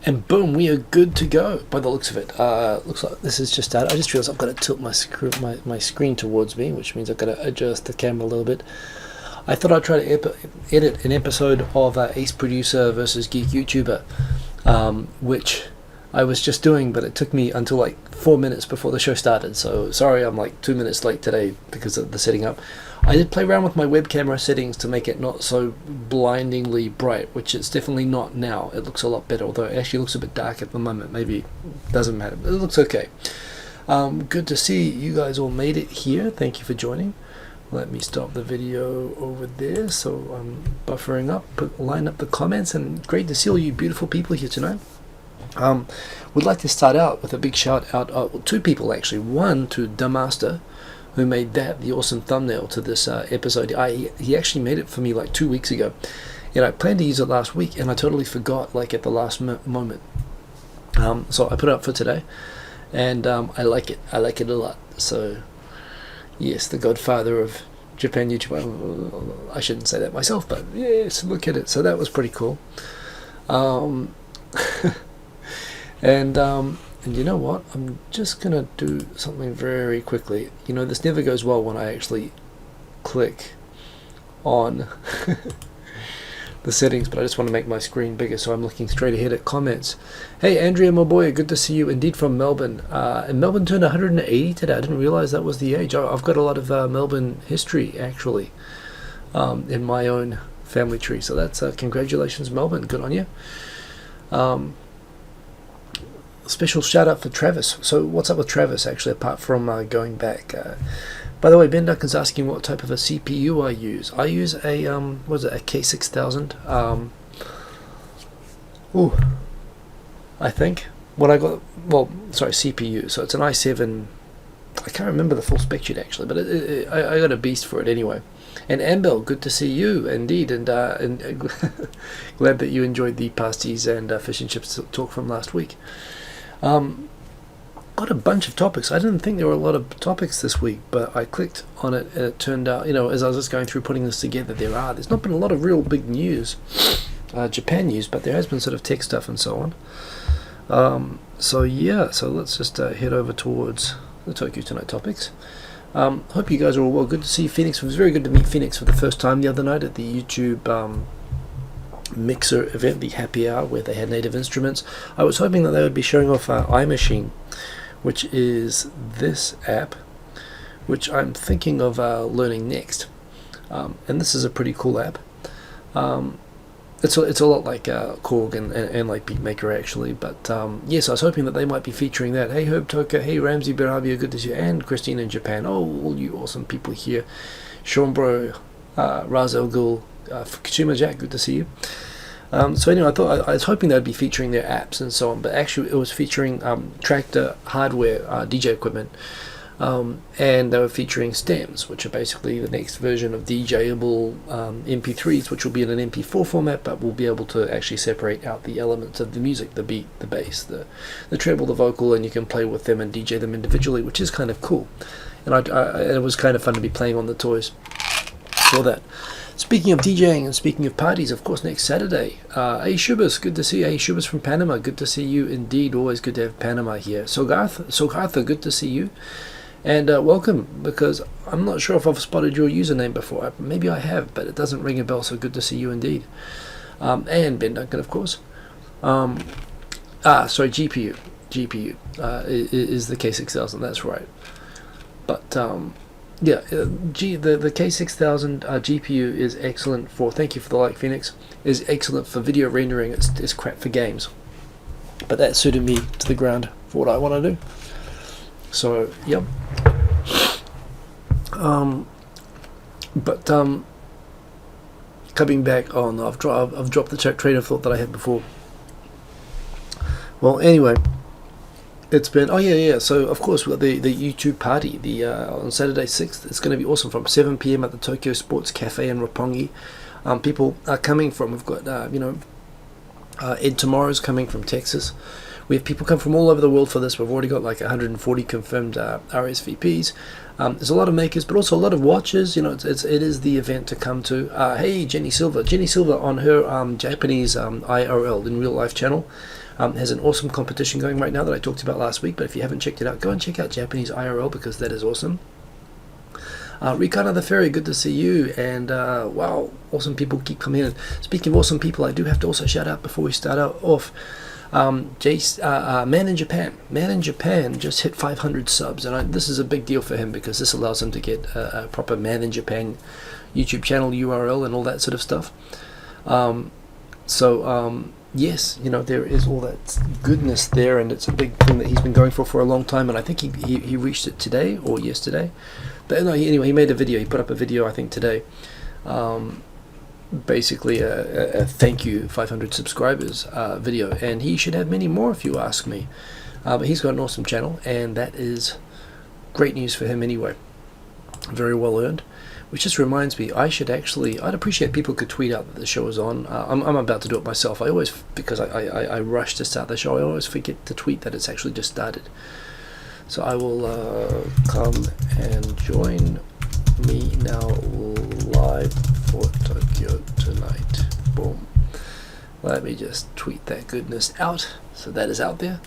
And boom, we are good to go by the looks of it. Looks like this is just started. I just realized I've got to tilt my screen towards me, which means I've got to adjust the camera a little bit. I thought I'd try to edit an episode of Ace Producer versus Geek YouTuber, which I was just doing, but it took me until like 4 minutes before the show started. So sorry, I'm like 2 minutes late today because of the setting up. I did play around with my web camera settings to make it not so blindingly bright, which it's definitely not now. It looks a lot better, although it actually looks a bit dark at the moment. Maybe it doesn't matter, but it looks okay. Good to see you guys all made it here. Thank you for joining. Let me stop the video over there so I'm buffering up, line up the comments, and great to see all you beautiful people here tonight. Would like to start out with a big shout out, two people actually. One to Damaster, who made the awesome thumbnail to this episode. He actually made it for me like 2 weeks ago, and I planned to use it last week, and I totally forgot like at the last moment. So I put it up for today, and I like it a lot. So yes, the godfather of Japan YouTube. I shouldn't say that myself, but yes, look at it. So that was pretty cool. And you know what? I'm just gonna do something very quickly. You know, this never goes well when I actually click on the settings, but I just want to make my screen bigger, so I'm looking straight ahead at comments. Hey, Andrea Moboya, good to see you. Indeed, from Melbourne. And Melbourne turned 180 today. I didn't realize that was the age. I've got a lot of Melbourne history, actually, in my own family tree. So that's congratulations, Melbourne. Good on you. Special shout out for Travis. So what's up with Travis, actually, apart from going back? By the way, Ben Duck is asking what type of a CPU I use. I use a what is it, a K6000. I think what I got. Well, sorry, CPU. So it's an i7. I can't remember the full spec sheet actually, but I got a beast for it anyway. And Ambel, good to see you indeed, and glad that you enjoyed the pasties and fish and chips talk from last week. Got a bunch of topics. I didn't think there were a lot of topics this week, but I clicked on it and it turned out, you know, as I was just going through putting this together, there's not been a lot of real big news, Japan news, but there has been sort of tech stuff and so on. So yeah, so let's just head over towards the Tokyo Tonight topics. Hope you guys are all well. Good to see Phoenix. It was very good to meet Phoenix for the first time the other night at the YouTube Mixer event, the happy hour, where they had native instruments. I was hoping that they would be showing off iMachine, which is this app, which I'm thinking of learning next. And this is a pretty cool app. It's a lot like Korg and like Beatmaker actually, but yes, I was hoping that they might be featuring that. Hey Herb Toka, hey Ramsey Berabia, good to see you, and Christine in Japan. Oh, all you awesome people here. Sean Bro, Raz El Ghul, Fukushima Jack, good to see you. So anyway, I was hoping they'd be featuring their apps and so on, but actually it was featuring Tractor hardware, DJ equipment, and they were featuring stems, which are basically the next version of DJable MP3s, which will be in an MP4 format, but we'll be able to actually separate out the elements of the music, the beat, the bass, the treble, the vocal, and you can play with them and DJ them individually, which is kind of cool. And it was kind of fun to be playing on the toys for that. Speaking of DJing and speaking of parties, of course, next Saturday, A. Shubas, good to see you. A. Shubas from Panama, good to see you indeed. Always good to have Panama here. Sogartha, good to see you. And welcome, because I'm not sure if I've spotted your username before. Maybe I have, but it doesn't ring a bell, so good to see you indeed. And Ben Duncan, of course. Sorry, GPU. GPU is the K6000, that's right. But yeah, the K6000 GPU is excellent for, thank you for the like, Phoenix, is excellent for video rendering. It's crap for games, but that suited me to the ground for what I want to do. So yep. But coming back on, I've dropped the train of thought that I had before. Well, anyway. It's been, oh yeah, so of course we've got the YouTube party on Saturday 6th. It's going to be awesome from 7 p.m. at the Tokyo Sports Cafe in Roppongi. People are coming from, we've got, Ed Tomorrow's coming from Texas. We have people come from all over the world for this. We've already got like 140 confirmed RSVPs. There's a lot of makers, but also a lot of watchers. You know, it is the event to come to. Hey, Jenny Silva on her Japanese IRL in real life channel. has an awesome competition going right now that I talked about last week, but if you haven't checked it out, go and check out Japanese IRL, because that is awesome. Rikana the Fairy, good to see you, and wow, awesome people keep coming in. Speaking of awesome people, I do have to also shout out before we start out off, Jace, Man in Japan just hit 500 subs, and this is a big deal for him, because this allows him to get a proper Man in Japan YouTube channel URL and all that sort of stuff. Yes, you know, there is all that goodness there, and it's a big thing that he's been going for a long time, and I think he reached it today or yesterday. But no, anyway, he made a video. He put up a video, I think, today. Basically a thank you 500 subscribers video, and he should have many more if you ask me. But he's got an awesome channel, and that is great news for him anyway. Very well earned. Which just reminds me, I'd appreciate people could tweet out that the show is on. I'm about to do it myself. Because I rush to start the show, I always forget to tweet that it's actually just started. So I will come and join me now live for Tokyo tonight. Boom. Let me just tweet that goodness out. So that is out there.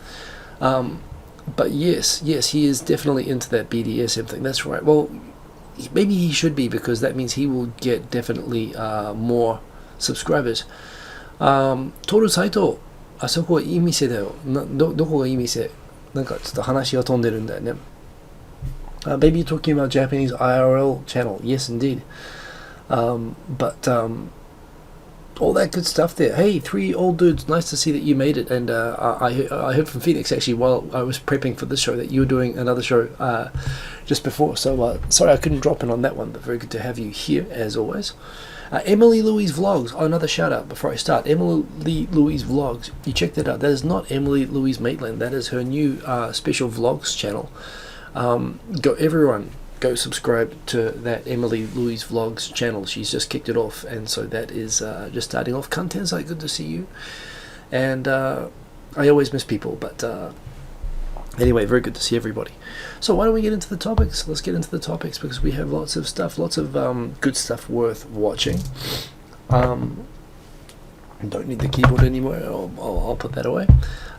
But yes, he is definitely into that BDSM thing. That's right. Well, maybe he should be, because that means he will get definitely more subscribers. Toru Saito, あそこいい店だよ。どこがいい店？なんかちょっと話が飛んでるんだよね。Maybe you're talking about Japanese IRL channel. Yes, indeed. But all that good stuff there. Hey, 3 old dudes, nice to see that you made it. And I heard from Phoenix, actually, while I was prepping for this show, that you were doing another show just before. So sorry I couldn't drop in on that one, but very good to have you here, as always. Emily Louise Vlogs. Oh, another shout out before I start. Emily Louise Vlogs. You check that out. That is not Emily Louise Maitland. That is her new special vlogs channel. Everyone go subscribe to that Emily Louise Vlogs channel. She's just kicked it off, and so that is just starting off. Contents, good to see you. And I always miss people, but anyway, very good to see everybody. So why don't we get into the topics? Let's get into the topics, because we have lots of stuff, lots of good stuff worth watching. Don't need the keyboard anymore. I'll put that away.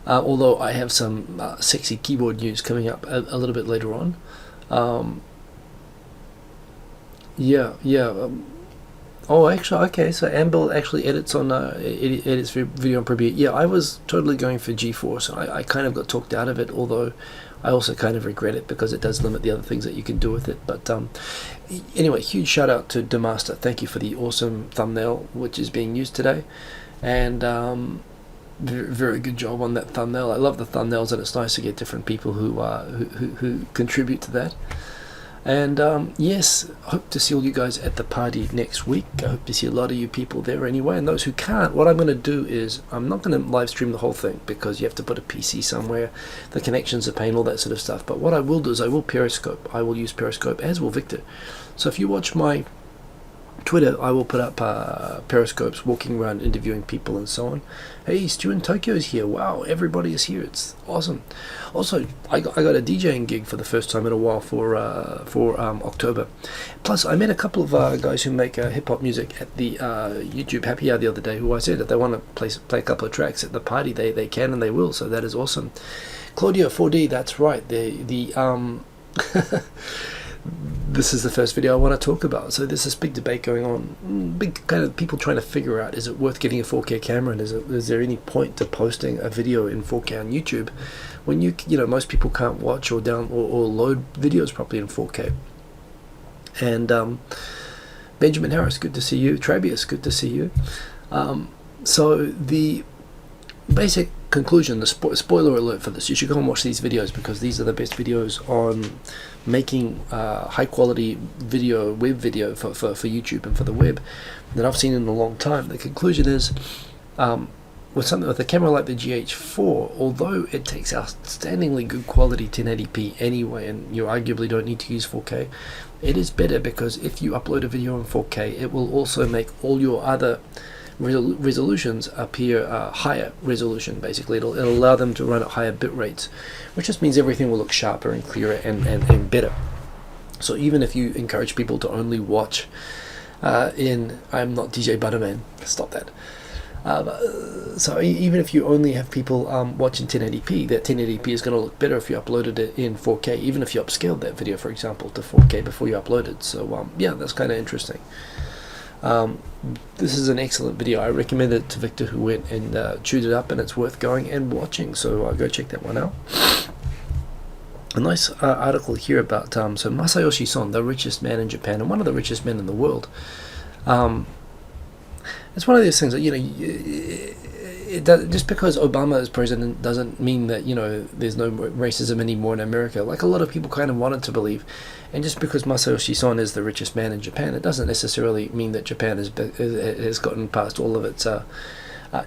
Although I have some sexy keyboard news coming up a little bit later on. Oh, actually, okay. So Amber actually edits on edits video on Premiere. Yeah, I was totally going for GeForce. I kind of got talked out of it, although I also kind of regret it, because it does limit the other things that you can do with it. But anyway, huge shout out to Demaster. Thank you for the awesome thumbnail which is being used today, and very good job on that thumbnail. I love the thumbnails, and it's nice to get different people who contribute to that. And yes, hope to see all you guys at the party next week. I hope to see a lot of you people there anyway. And those who can't, what I'm going to do is, I'm not going to live stream the whole thing, because you have to put a PC somewhere, the connection's a pain, all that sort of stuff. But what I will do is I will Periscope. I will use Periscope, as will Victor. So if you watch my Twitter, I will put up Periscopes, walking around interviewing people and so on. Hey, Stu in Tokyo is here. Wow, everybody is here. It's awesome. Also, I got a DJing gig for the first time in a while for October. Plus, I met a couple of guys who make hip hop music at the YouTube Happy Hour the other day, who I said that they want to play a couple of tracks at the party. They can and they will. So that is awesome. Claudia 4D, that's right. This is the first video I want to talk about. So there's this big debate going on, big kind of people trying to figure out, is it worth getting a 4K camera, and is there any point to posting a video in 4K on YouTube when you know most people can't watch or load videos properly in 4K. And Benjamin Harris, good to see you. Trabius, good to see you. So the basic conclusion, the spoiler alert for this, you should go and watch these videos, because these are the best videos on making high quality video, web video for YouTube and for the web that I've seen in a long time. The conclusion is, with a camera like the GH4, although it takes outstandingly good quality 1080p anyway, and you arguably don't need to use 4K, it is better, because if you upload a video in 4K, it will also make all your other resolutions appear higher resolution. Basically, it'll allow them to run at higher bit rates, which just means everything will look sharper and clearer and better. So even if you encourage people to only watch I'm not DJ Butterman, stop that, So even if you only have people watching 1080p, that 1080p is going to look better if you uploaded it in 4K, even if you upscaled that video, for example, to 4K before you upload it. So yeah, that's kind of interesting. This is an excellent video. I recommend it to Victor, who went and chewed it up, and it's worth going and watching, so go check that one out. A nice article here about so Masayoshi Son, the richest man in Japan and one of the richest men in the world. It's one of those things that, you know, just because Obama is president doesn't mean that, you know, there's no racism anymore in America, like a lot of people kind of wanted to believe. And just because Masayoshi Son is the richest man in Japan, it doesn't necessarily mean that Japan has gotten past all of its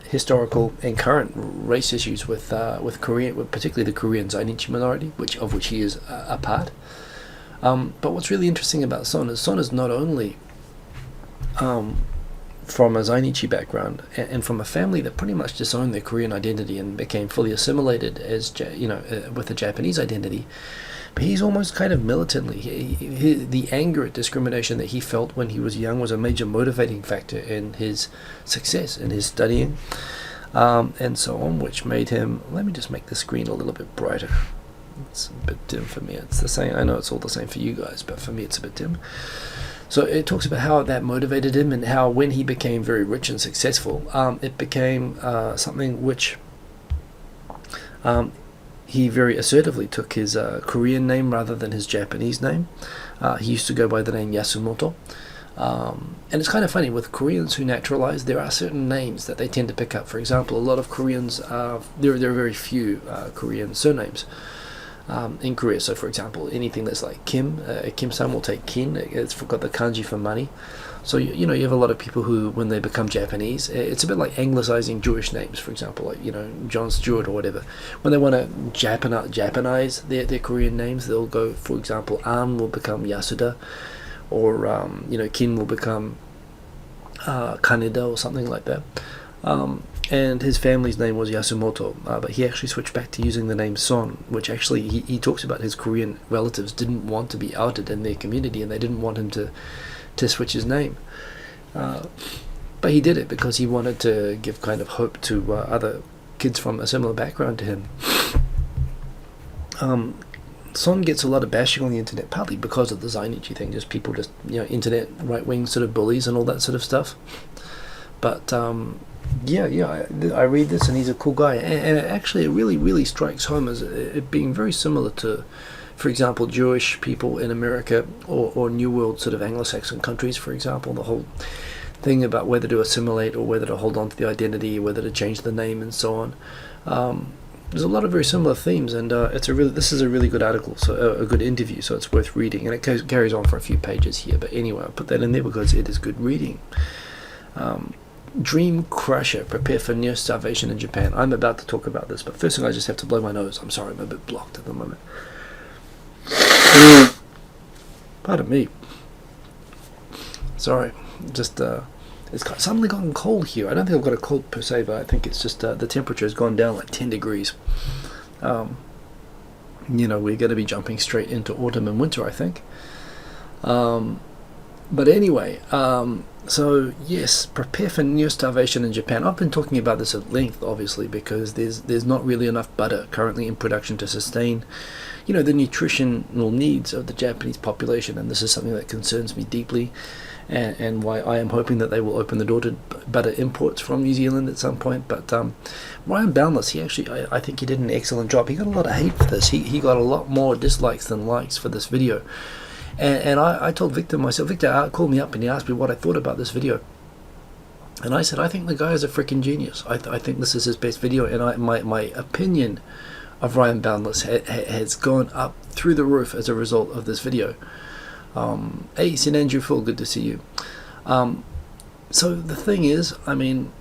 historical and current race issues with Korean, particularly the Korean Zainichi minority, of which he is a part. But what's really interesting about Son is not only from a Zainichi background and from a family that pretty much disowned their Korean identity and became fully assimilated as with a Japanese identity, but he's almost kind of militantly. The anger at discrimination that he felt when he was young was a major motivating factor in his success in his studying, and so on, which made him. Let me just make the screen a little bit brighter. It's a bit dim for me. It's the same. I know it's all the same for you guys, but for me it's a bit dim. So it talks about how that motivated him, and how when he became very rich and successful, it became something which he very assertively took his Korean name rather than his Japanese name. He used to go by the name Yasumoto. And it's kind of funny, with Koreans who naturalize, there are certain names that they tend to pick up. For example, a lot of Koreans, there are very few Korean surnames in Korea. So for example, anything that's like Kim, Kim-san will take Kin. It's got the kanji for money. So you know, you have a lot of people who, when they become Japanese, it's a bit like anglicizing Jewish names. For example, like, you know, John Stewart or whatever. When they want to Japanize their Korean names, they'll go, for example, An will become Yasuda, or you know, Kin will become Kaneda or something like that. And his family's name was Yasumoto, but he actually switched back to using the name Son, which actually he talks about his Korean relatives didn't want to be outed in their community, and they didn't want him to switch his name. But he did it because he wanted to give kind of hope to other kids from a similar background to him. Son gets a lot of bashing on the internet, partly because of the Zainichi thing, just people just, you know, internet right-wing sort of bullies and all that sort of stuff. But I read this, and he's a cool guy, and actually it really strikes home as it being very similar to, for example, Jewish people in America, or New World sort of Anglo-Saxon countries, for example. The whole thing about whether to assimilate or whether to hold on to the identity, whether to change the name, and so on. There's a lot of very similar themes, and this is a really good article, so a good interview, so it's worth reading, and it carries on for a few pages here. But anyway, I'll put that in there because it is good reading. Dream Crusher, prepare for near starvation in Japan. I'm about to talk about this, but first thing, I just have to blow my nose. I'm sorry, I'm a bit blocked at the moment. Pardon me. Sorry, just it's suddenly gotten cold here. I don't think I've got a cold per se, but I think it's just the temperature has gone down like 10 degrees. You know, we're going to be jumping straight into autumn and winter, I think. But anyway, so yes, prepare for near starvation in Japan. I've been talking about this at length, obviously, because there's not really enough butter currently in production to sustain, you know, the nutritional needs of the Japanese population, and this is something that concerns me deeply, and why I am hoping that they will open the door to butter imports from New Zealand at some point. But Ryan Boundless, he actually, I think he did an excellent job. He got a lot of hate for this. He got a lot more dislikes than likes for this video. And I told Victor myself, Victor called me up and he asked me what I thought about this video. And I said, I think the guy is a freaking genius. I think this is his best video, and my opinion of Ryan Boundless has gone up through the roof as a result of this video. Hey, St. Andrew Phil, good to see you. So the thing is, I mean,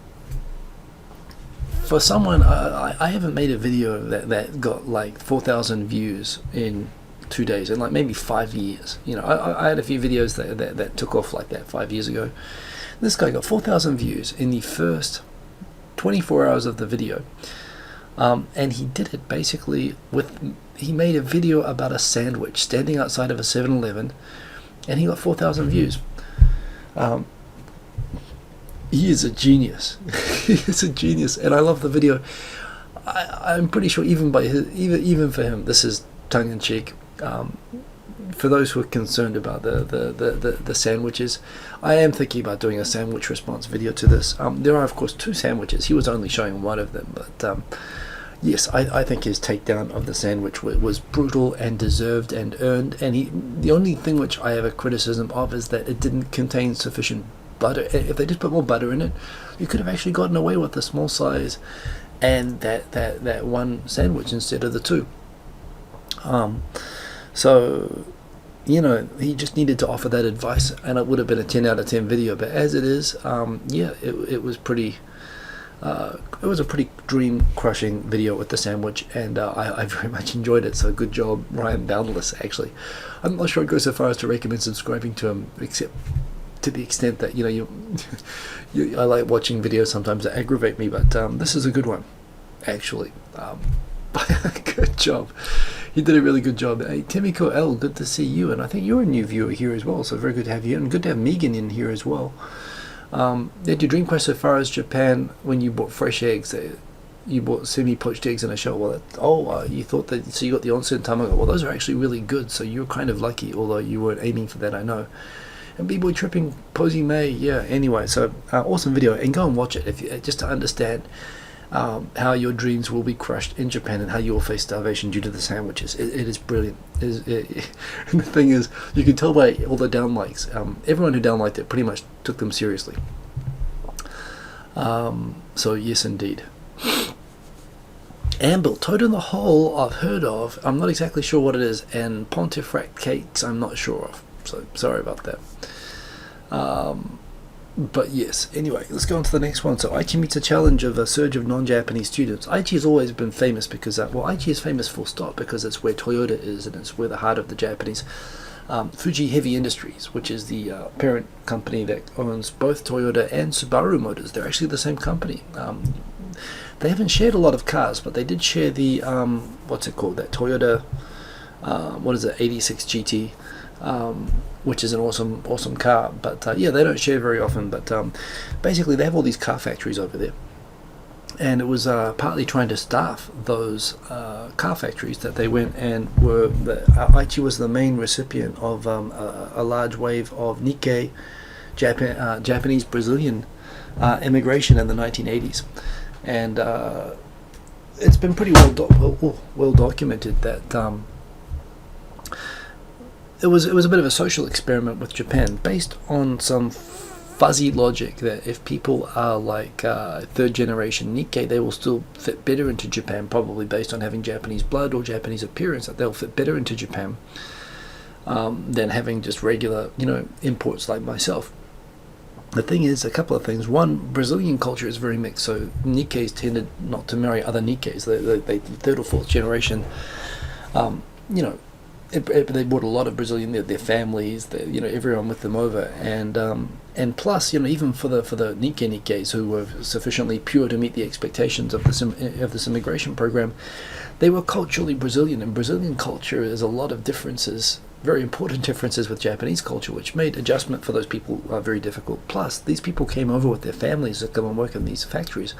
for someone, I haven't made a video that got like 4,000 views in 2 days, in like maybe 5 years. You know, I had a few videos that took off like that 5 years ago. This guy got 4,000 views in the first 24 hours of the video, and he did it basically he made a video about a sandwich standing outside of a 7-Eleven, and he got 4,000 views. he is a genius. He is a genius, and I love the video. I'm pretty sure even by even for him, this is tongue in cheek. For those who are concerned about the sandwiches, I am thinking about doing a sandwich response video to this. There are of course 2 sandwiches. He was only showing one of them, but yes, I think his takedown of the sandwich was brutal and deserved and earned. And the only thing which I have a criticism of is that it didn't contain sufficient butter. If they just put more butter in it, you could have actually gotten away with the small size and that one sandwich instead of the 2. So, you know, he just needed to offer that advice, and it would have been a 10 out of 10 video. But as it is, yeah, it was pretty. It was a pretty dream-crushing video with the sandwich, and I very much enjoyed it. So good job, Ryan Boundless. Actually, I'm not sure I'd go so far as to recommend subscribing to him, except to the extent that, you know, I like watching videos sometimes that aggravate me, but this is a good one, actually. Good job. You did a really good job. Hey, Timiko L, good to see you, and I think you're a new viewer here as well, so very good to have you, and good to have Megan in here as well. Did your dream quest so far as Japan when you bought fresh eggs? You bought semi-poached eggs in a shell. Well, you thought that, so you got the onsen tamago. Well, those are actually really good, so you're kind of lucky, although you weren't aiming for that, I know. And B-Boy Tripping, Posey May, yeah, anyway, so awesome video, and go and watch it if you, just to understand how your dreams will be crushed in Japan and how you will face starvation due to the sandwiches. It is brilliant. And the thing is, you can tell by all the downlikes. Everyone who downliked it pretty much took them seriously. So yes, indeed. Amble, Toad in the Hole I've heard of. I'm not exactly sure what it is, and Pontefract Cakes I'm not sure of. So sorry about that. But yes, anyway, let's go on to the next one. So Aichi meets a challenge of a surge of non-Japanese students. Aichi has always been famous because, well, Aichi is famous full stop because it's where Toyota is and it's where the heart of the Japanese. Fuji Heavy Industries, which is the parent company that owns both Toyota and Subaru Motors. They're actually the same company. They haven't shared a lot of cars, but they did share the, what's it called, that Toyota, 86 GT. Which is an awesome car, but yeah, they don't share very often, but basically they have all these car factories over there, and it was partly trying to staff those car factories that they went and were, Aichi was the main recipient of a large wave of Nikkei Japanese Brazilian immigration in the 1980s, and it's been pretty well documented that it was a bit of a social experiment with Japan based on some fuzzy logic that if people are like third generation Nikkei, they will still fit better into Japan, probably based on having Japanese blood or Japanese appearance, that they'll fit better into Japan than having just regular, imports like myself. The thing is, a couple of things. One, Brazilian culture is very mixed, so Nikkeis tended not to marry other Nikkeis. They third or fourth generation, they brought a lot of Brazilian, their families, everyone with them over, and plus, even for the Nikkeis who were sufficiently pure to meet the expectations of this immigration program, they were culturally Brazilian, and Brazilian culture is a lot of differences, very important differences with Japanese culture, which made adjustment for those people very difficult. Plus, these people came over with their families to come and work in these factories,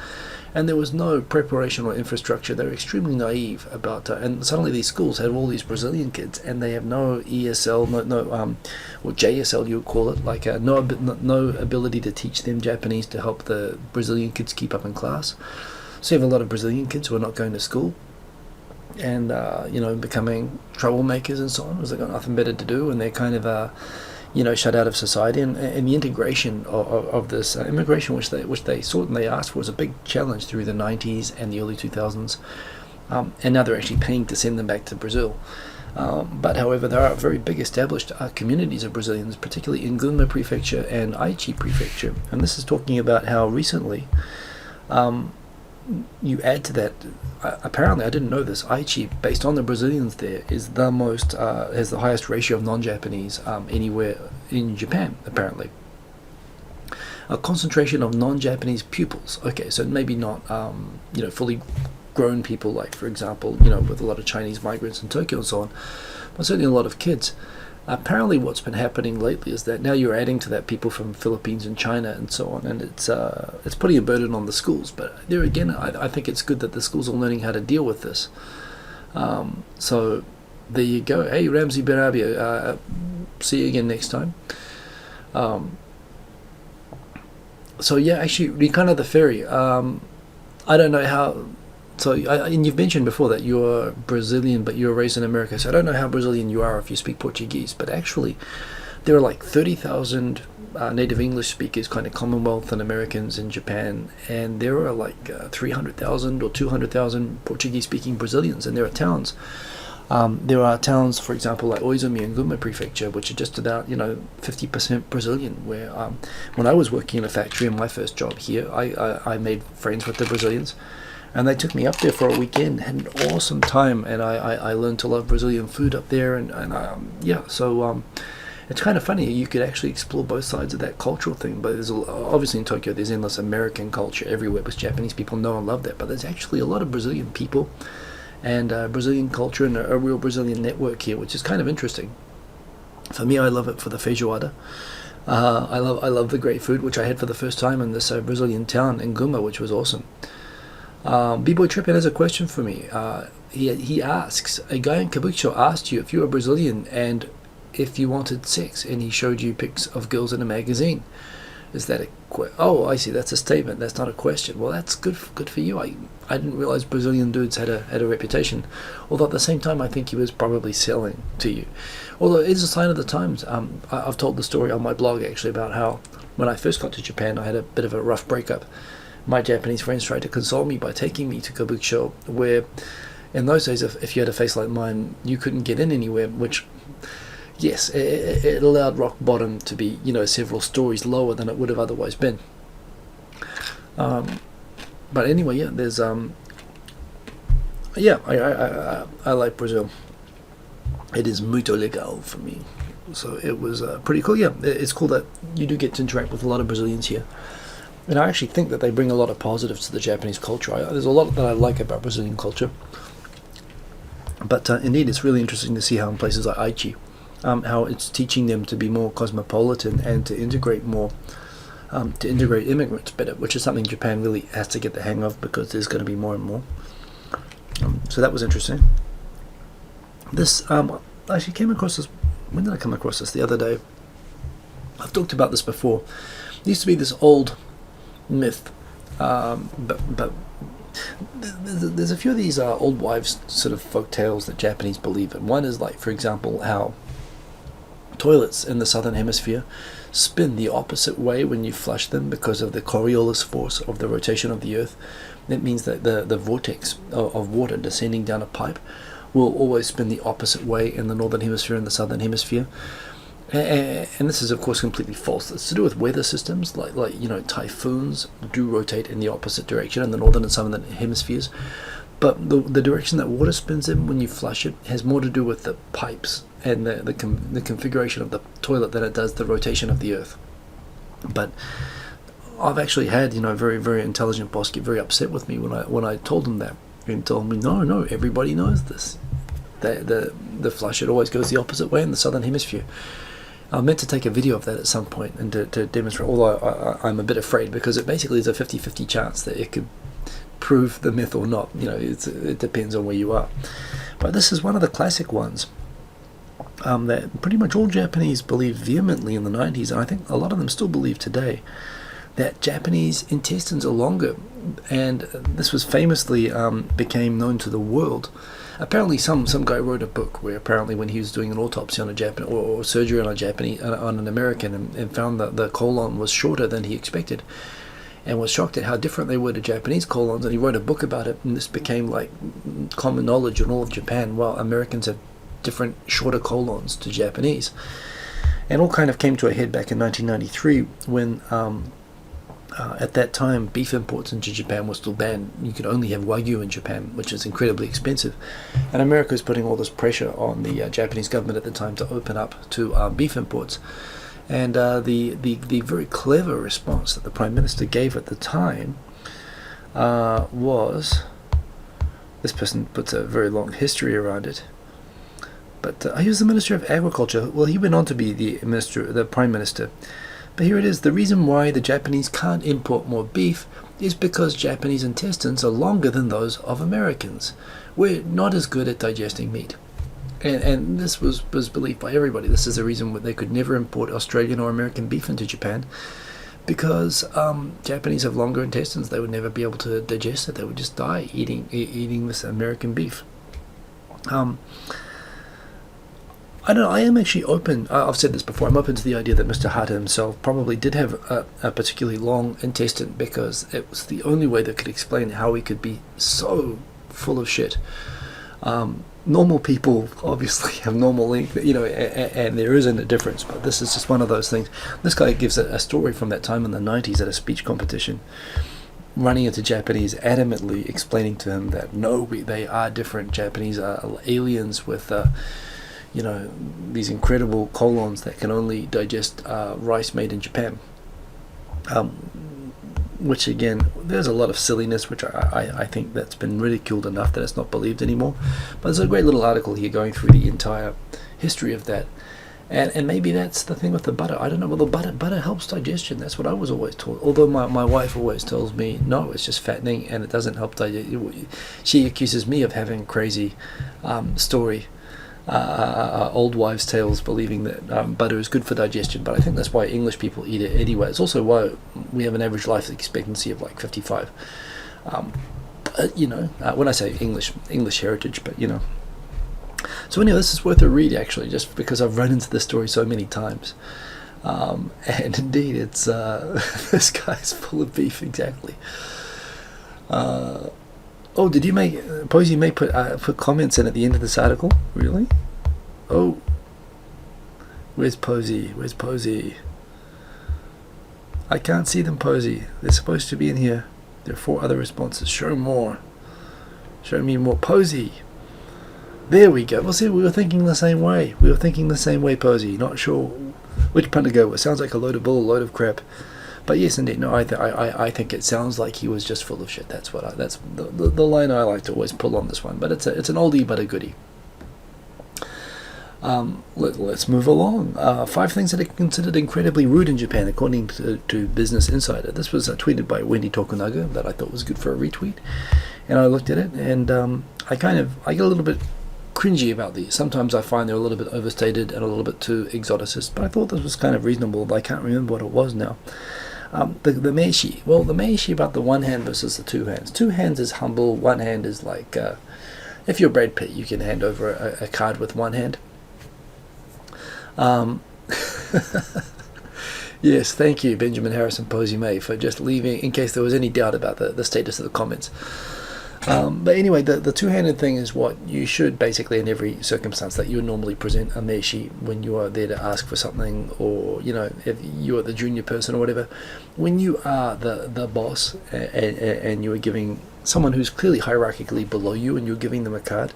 and there was no preparation or infrastructure. They were extremely naive about, and suddenly these schools had all these Brazilian kids, and they have no ESL, or JSL you would call it, like no ability to teach them Japanese to help the Brazilian kids keep up in class. So you have a lot of Brazilian kids who are not going to school, and becoming troublemakers and so on, because they've got nothing better to do, and they're kind of shut out of society, and the integration of this immigration, which they sought and they asked for, was a big challenge through the 90s and the early 2000s, and now they're actually paying to send them back to Brazil. But however, there are very big established communities of Brazilians, particularly in Gunma Prefecture and Aichi Prefecture, and this is talking about how recently you add to that, apparently, I didn't know this, Aichi, based on the Brazilians there, is the most, has the highest ratio of non-Japanese anywhere in Japan, apparently. A concentration of non-Japanese pupils. Okay, so maybe not, fully grown people, like, for example, with a lot of Chinese migrants in Tokyo and so on, but certainly a lot of kids. Apparently what's been happening lately is that now you're adding to that people from Philippines and China and so on, and it's putting a burden on the schools. But there again, I think it's good that the schools are learning how to deal with this. So there you go. Hey, Ramsey Berabia, see you again next time. So yeah, actually, Ricardo the Ferry. I don't know how. So, and you've mentioned before that you're Brazilian, but you were raised in America. So I don't know how Brazilian you are if you speak Portuguese. But actually, there are like 30,000 native English speakers, kind of Commonwealth and Americans in Japan, and there are like 300,000 or 200,000 Portuguese-speaking Brazilians, and there are towns. There are towns, for example, like Oizumi and Gunma Prefecture, which are just about 50% Brazilian. Where when I was working in a factory in my first job here, I made friends with the Brazilians. And they took me up there for a weekend, had an awesome time, and I learned to love Brazilian food up there, so it's kind of funny. You could actually explore both sides of that cultural thing, but there's obviously in Tokyo there's endless American culture everywhere, because Japanese people know and love that, but there's actually a lot of Brazilian people and Brazilian culture and a real Brazilian network here, which is kind of interesting. For me, I love it for the feijoada. I love the great food, which I had for the first time in this Brazilian town in Guma, which was awesome. B-Boy Trippin has a question for me. He asks, a guy in Kabukicho asked you if you were Brazilian and if you wanted sex, and he showed you pics of girls in a magazine. Is that a oh, I see, that's a statement, that's not a question. Well, that's good for you. I didn't realize Brazilian dudes had a reputation, although at the same time I think he was probably selling to you. Although it is a sign of the times. I've told the story on my blog actually about how when I first got to Japan I had a bit of a rough breakup. My Japanese friends tried to console me by taking me to Kabukicho, where in those days if you had a face like mine you couldn't get in anywhere, which yes, it allowed rock bottom to be several stories lower than it would have otherwise been. But anyway, yeah, there's I like Brazil. It is muito legal for me, so it was pretty cool. Yeah, it's cool that you do get to interact with a lot of Brazilians here. And I actually think that they bring a lot of positives to the Japanese culture. There's a lot that I like about Brazilian culture. But indeed, it's really interesting to see how in places like Aichi, how it's teaching them to be more cosmopolitan and to integrate more, to integrate immigrants better, which is something Japan really has to get the hang of, because there's going to be more and more. So that was interesting. This, I actually came across this, when did I come across this? The other day. I've talked about this before. There used to be this old myth, but there's a few of these old wives sort of folk tales that Japanese believe in. One is like, for example, how toilets in the southern hemisphere spin the opposite way when you flush them because of the Coriolis force of the rotation of the earth. That means that the vortex of water descending down a pipe will always spin the opposite way in the northern hemisphere and the southern hemisphere. And this is of course completely false. It's to do with weather systems, like typhoons do rotate in the opposite direction in the northern and southern hemispheres, but the direction that water spins in when you flush it has more to do with the pipes and the configuration of the toilet than it does the rotation of the earth. But I've actually had very, very intelligent boss get very upset with me when I told him that, and told me no, everybody knows this, the flush, it always goes the opposite way in the southern hemisphere. I meant to take a video of that at some point and to demonstrate, although I'm a bit afraid, because it basically is a 50-50 chance that it could prove the myth or not. It depends on where you are. But this is one of the classic ones that pretty much all Japanese believed vehemently in the 90s, and I think a lot of them still believe today, that Japanese intestines are longer. And this was famously became known to the world. Apparently some guy wrote a book where apparently when he was doing an autopsy on a Japanese or surgery on an American and found that the colon was shorter than he expected, and was shocked at how different they were to Japanese colons, and he wrote a book about it, and this became like common knowledge in all of Japan. Well, Americans have different shorter colons to Japanese, and all kind of came to a head back in 1993 when at that time beef imports into Japan were still banned. You could only have Wagyu in Japan, which is incredibly expensive, and America was putting all this pressure on the Japanese government at the time to open up to beef imports. And the very clever response that the Prime Minister gave at the time was, this person puts a very long history around it, But he was the Minister of Agriculture. Well, he went on to be the Prime Minister. But here it is. The reason why the Japanese can't import more beef is because Japanese intestines are longer than those of Americans. We're not as good at digesting meat. And this was believed by everybody. This is the reason why they could never import Australian or American beef into Japan, because Japanese have longer intestines. They would never be able to digest it. They would just die eating this American beef. I don't know, I am actually open, I've said this before, I'm open to the idea that Mr. Hata himself probably did have a particularly long intestine, because it was the only way that could explain how he could be so full of shit. Normal people obviously have normal length, and there isn't a difference, but this is just one of those things. This guy gives a story from that time in the 90s at a speech competition, running into Japanese, adamantly explaining to him that no, they are different. Japanese are aliens with these incredible colons that can only digest rice made in Japan. Which again, there's a lot of silliness, which I think that's been ridiculed enough that it's not believed anymore. But there's a great little article here going through the entire history of that. And maybe that's the thing with the butter. I don't know. Well, the butter helps digestion. That's what I was always told. Although my wife always tells me, no, it's just fattening and it doesn't help digestion. She accuses me of having crazy old wives' tales, believing that butter is good for digestion. But I think that's why English people eat it anyway. It's also why we have an average life expectancy of like 55. When I say English heritage, but So anyway, this is worth a read, actually, just because I've run into this story so many times. And indeed, it's this guy's full of beef, exactly. Oh, did you Posey may put comments in at the end of this article? Really? Oh. Where's Posey? I can't see them, Posey. They're supposed to be in here. There are 4 other responses. Show more. Show me more. Posey. There we go. Well, see, we were thinking the same way. Posey. Not sure which pun to go with. Sounds like a load of bull, a load of crap. But yes, indeed, no. I think it sounds like he was just full of shit. That's the line I like to always pull on this one. But it's an oldie but a goodie. Let's move along. 5 things that are considered incredibly rude in Japan, according to Business Insider. This was tweeted by Wendy Tokunaga that I thought was good for a retweet, and I looked at it, and I get a little bit cringy about these. Sometimes I find they're a little bit overstated and a little bit too exoticist, but I thought this was kind of reasonable. But I can't remember what it was now. The meishi. Well, the meishi about the one hand versus the 2 hands. 2 hands is humble. 1 hand is like, if you're Brad Pitt, you can hand over a card with 1 hand. Yes, thank you, Benjamin Harrison Posey May, for just leaving, in case there was any doubt about the status of the comments. But anyway, the 2-handed thing is what you should basically, in every circumstance, that you would normally present a meishi when you are there to ask for something, or if you are the junior person or whatever. When you are the boss and you are giving someone who's clearly hierarchically below you, and you're giving them a card,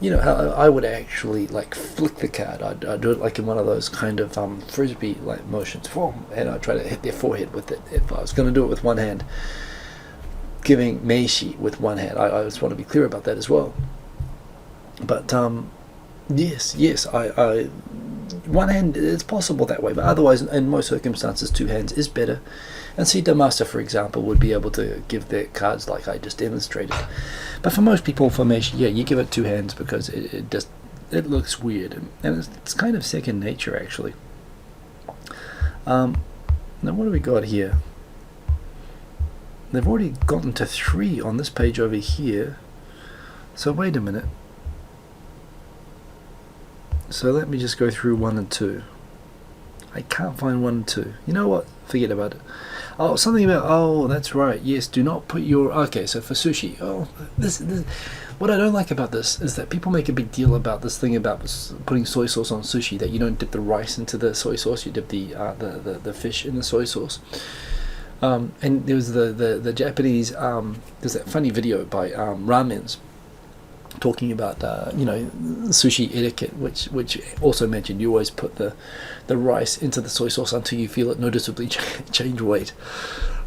I would actually flick the card. I'd do it like in one of those kind of frisbee motions, and I'd try to hit their forehead with it. If I was going to do it with 1 hand, giving meishi with 1 hand, I just want to be clear about that as well. But yes, I 1 hand, it's possible that way, but otherwise, in most circumstances, 2 hands is better. And Sita Master, for example, would be able to give their cards like I just demonstrated. But for most people, for meishi, you give it 2 hands because it looks weird, and it's kind of second nature, actually. Now what do we got here? They've already gotten to 3 on this page over here. So wait a minute. So let me just go through 1 and 2. I can't find 1 and 2. You know what? Forget about it. Oh, something about, oh, that's right. Yes, do not put your, okay, so for sushi. Oh, this what I don't like about this is that people make a big deal about this thing about putting soy sauce on sushi, that you don't dip the rice into the soy sauce, you dip the fish in the soy sauce. And there was the Japanese, there's that funny video by Ramens talking about sushi etiquette, which also mentioned you always put the rice into the soy sauce until you feel it noticeably change weight.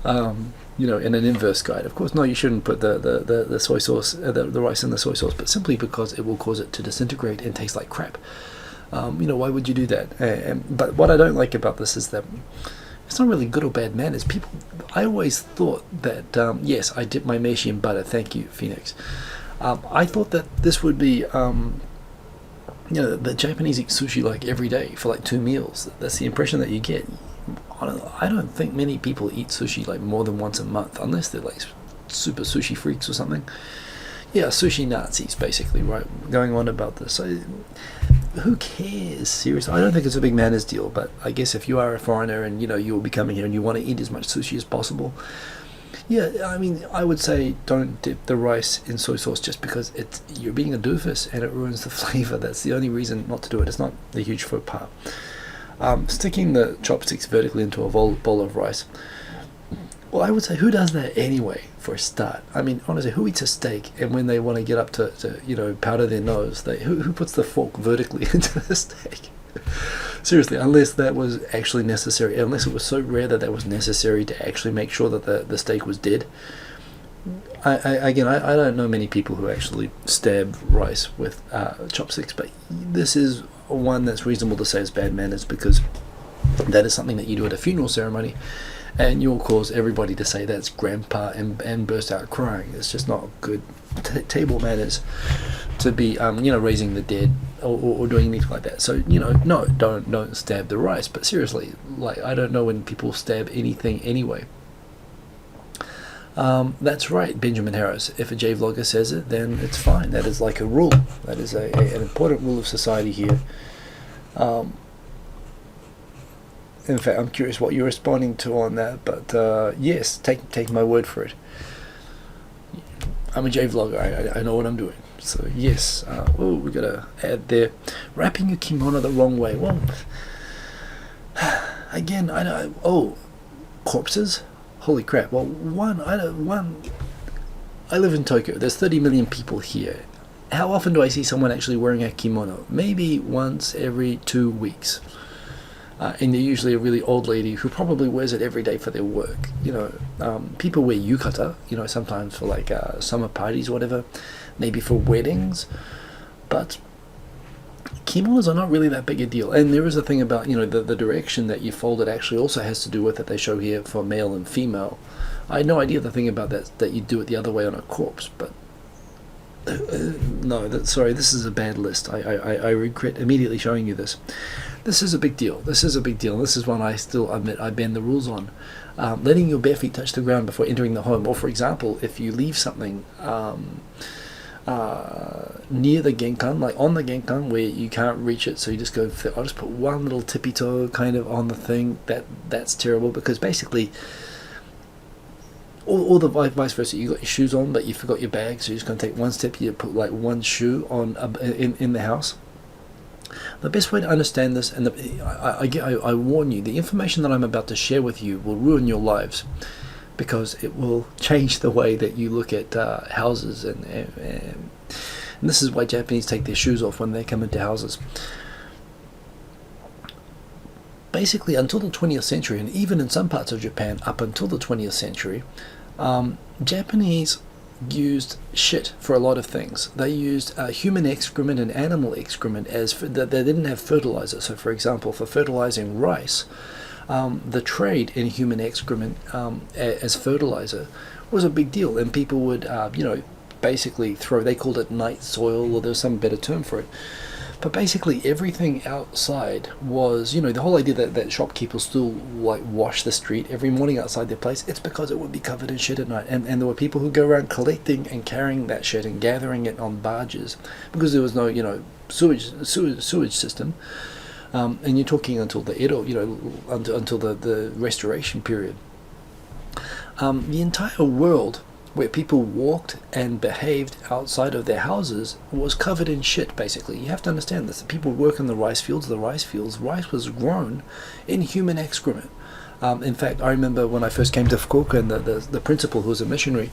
in an inverse guide. Of course, no, you shouldn't put the soy sauce, the rice in the soy sauce, but simply because it will cause it to disintegrate and taste like crap. Why would you do that? But what I don't like about this is that it's not really good or bad manners. I always thought that, yes, I dip my meshi in butter. Thank you, Phoenix. I thought that this would be, the Japanese eat sushi like every day for like 2 meals. That's the impression that you get. I don't think many people eat sushi like more than once a month, unless they're like super sushi freaks or something. Yeah, sushi Nazis, basically, right? Going on about this. So, who cares? Seriously, I don't think it's a big manners deal, but I guess if you are a foreigner and you'll be coming here and you want to eat as much sushi as possible, yeah, I mean, I would say don't dip the rice in soy sauce just because you're being a doofus and it ruins the flavor. That's the only reason not to do it. It's not a huge faux pas. Sticking the chopsticks vertically into a bowl of rice. Well, I would say, who does that anyway, for a start? I mean, honestly, who eats a steak and when they want to get up to powder their nose, who puts the fork vertically into the steak? Seriously, unless that was actually necessary, unless it was so rare that was necessary to actually make sure that the steak was dead. I don't know many people who actually stab rice with chopsticks, but this is one that's reasonable to say is bad manners, because that is something that you do at a funeral ceremony, and you'll cause everybody to say that's grandpa and burst out crying. It's just not good table manners to be raising the dead or doing anything like that. So no, don't stab the rice. But seriously, like, I don't know when people stab anything anyway. That's right, Benjamin Harris. If a J-vlogger says it, then it's fine. That is like a rule. That is an important rule of society here. In fact, I'm curious what you're responding to on that, but yes, take my word for it. I'm a J-vlogger. I know what I'm doing. So yes, we gotta add there. Wrapping your kimono the wrong way. Well, again, I know. Oh, corpses. Holy crap. Well, I live in Tokyo. There's 30 million people here. How often do I see someone actually wearing a kimono? Maybe once every 2 weeks. And they're usually a really old lady who probably wears it every day for their work. People wear yukata, sometimes for like summer parties or whatever, maybe for weddings. But kimonos are not really that big a deal. And there is a thing about, the direction that you fold it actually also has to do with it. They show here for male and female. I had no idea the thing about that you do it the other way on a corpse, but sorry, this is a bad list. I regret immediately showing you this. This is a big deal. This is one I still admit I bend the rules on. Letting your bare feet touch the ground before entering the home, or for example, if you leave something near the genkan, like on the genkan where you can't reach it, so you just go, I'll just put one little tippy toe kind of on the thing. That's terrible, because basically, or the vice versa, you got your shoes on but you forgot your bag, so you're just going to take one step, you put like one shoe on in the house. The best way to understand this, and I warn you, the information that I'm about to share with you will ruin your lives, because it will change the way that you look at houses, and this is why Japanese take their shoes off when they come into houses. Basically, until the 20th century, and even in some parts of Japan up until the 20th century, Japanese used shit for a lot of things. They used human excrement and animal excrement they didn't have fertilizer. So for example, for fertilizing rice, the trade in human excrement as fertilizer was a big deal, and people would basically they called it night soil, or there's some better term for it. But basically everything outside was, the whole idea that shopkeepers still like wash the street every morning outside their place, it's because it would be covered in shit at night. And there were people who go around collecting and carrying that shit and gathering it on barges, because there was no, sewage system. And you're talking until the Edo, until the Restoration period. The entire world where people walked and behaved outside of their houses was covered in shit, basically. You have to understand this. The people work in the rice fields. Rice was grown in human excrement. In fact, I remember when I first came to Fukuoka, and the principal, who was a missionary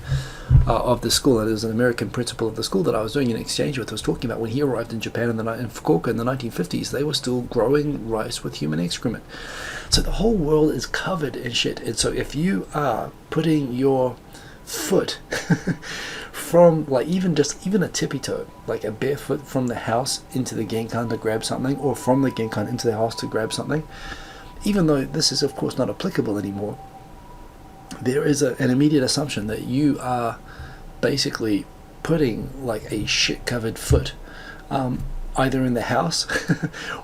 of the school, and it was an American principal of the school that I was doing an exchange with, was talking about when he arrived in Japan in Fukuoka in the 1950s, they were still growing rice with human excrement. So the whole world is covered in shit. And so if you are putting your foot from, like, even a tippy toe, like a bare foot from the house into the genkan to grab something, or from the genkan into the house to grab something, even though this is of course not applicable anymore, there is an immediate assumption that you are basically putting like a shit covered foot either in the house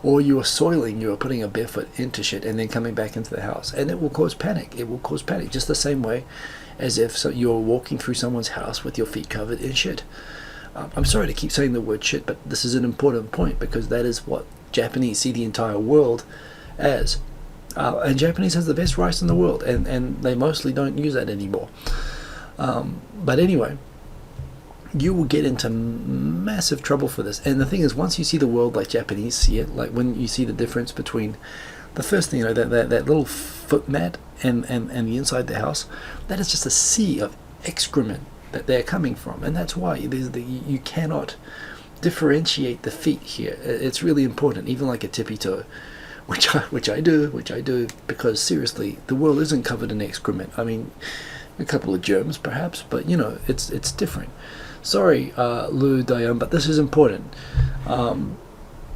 or you are soiling, you are putting a barefoot into shit and then coming back into the house, and it will cause panic. It will cause panic just the same way as if you're walking through someone's house with your feet covered in shit. I'm sorry to keep saying the word shit, but this is an important point, because that is what Japanese see the entire world as. And Japanese has the best rice in the world, and they mostly don't use that anymore. But anyway, you will get into massive trouble for this. And the thing is, once you see the world like Japanese see it, like when you see the difference between the first thing, that little foot mat and the inside the house, that is just a sea of excrement that they're coming from. And that's why you cannot differentiate the feet here. It's really important, even like a tippy toe, which I do, because seriously, the world isn't covered in excrement. I mean, a couple of germs perhaps, but you know, it's different. Sorry, Lou Dayan, but this is important.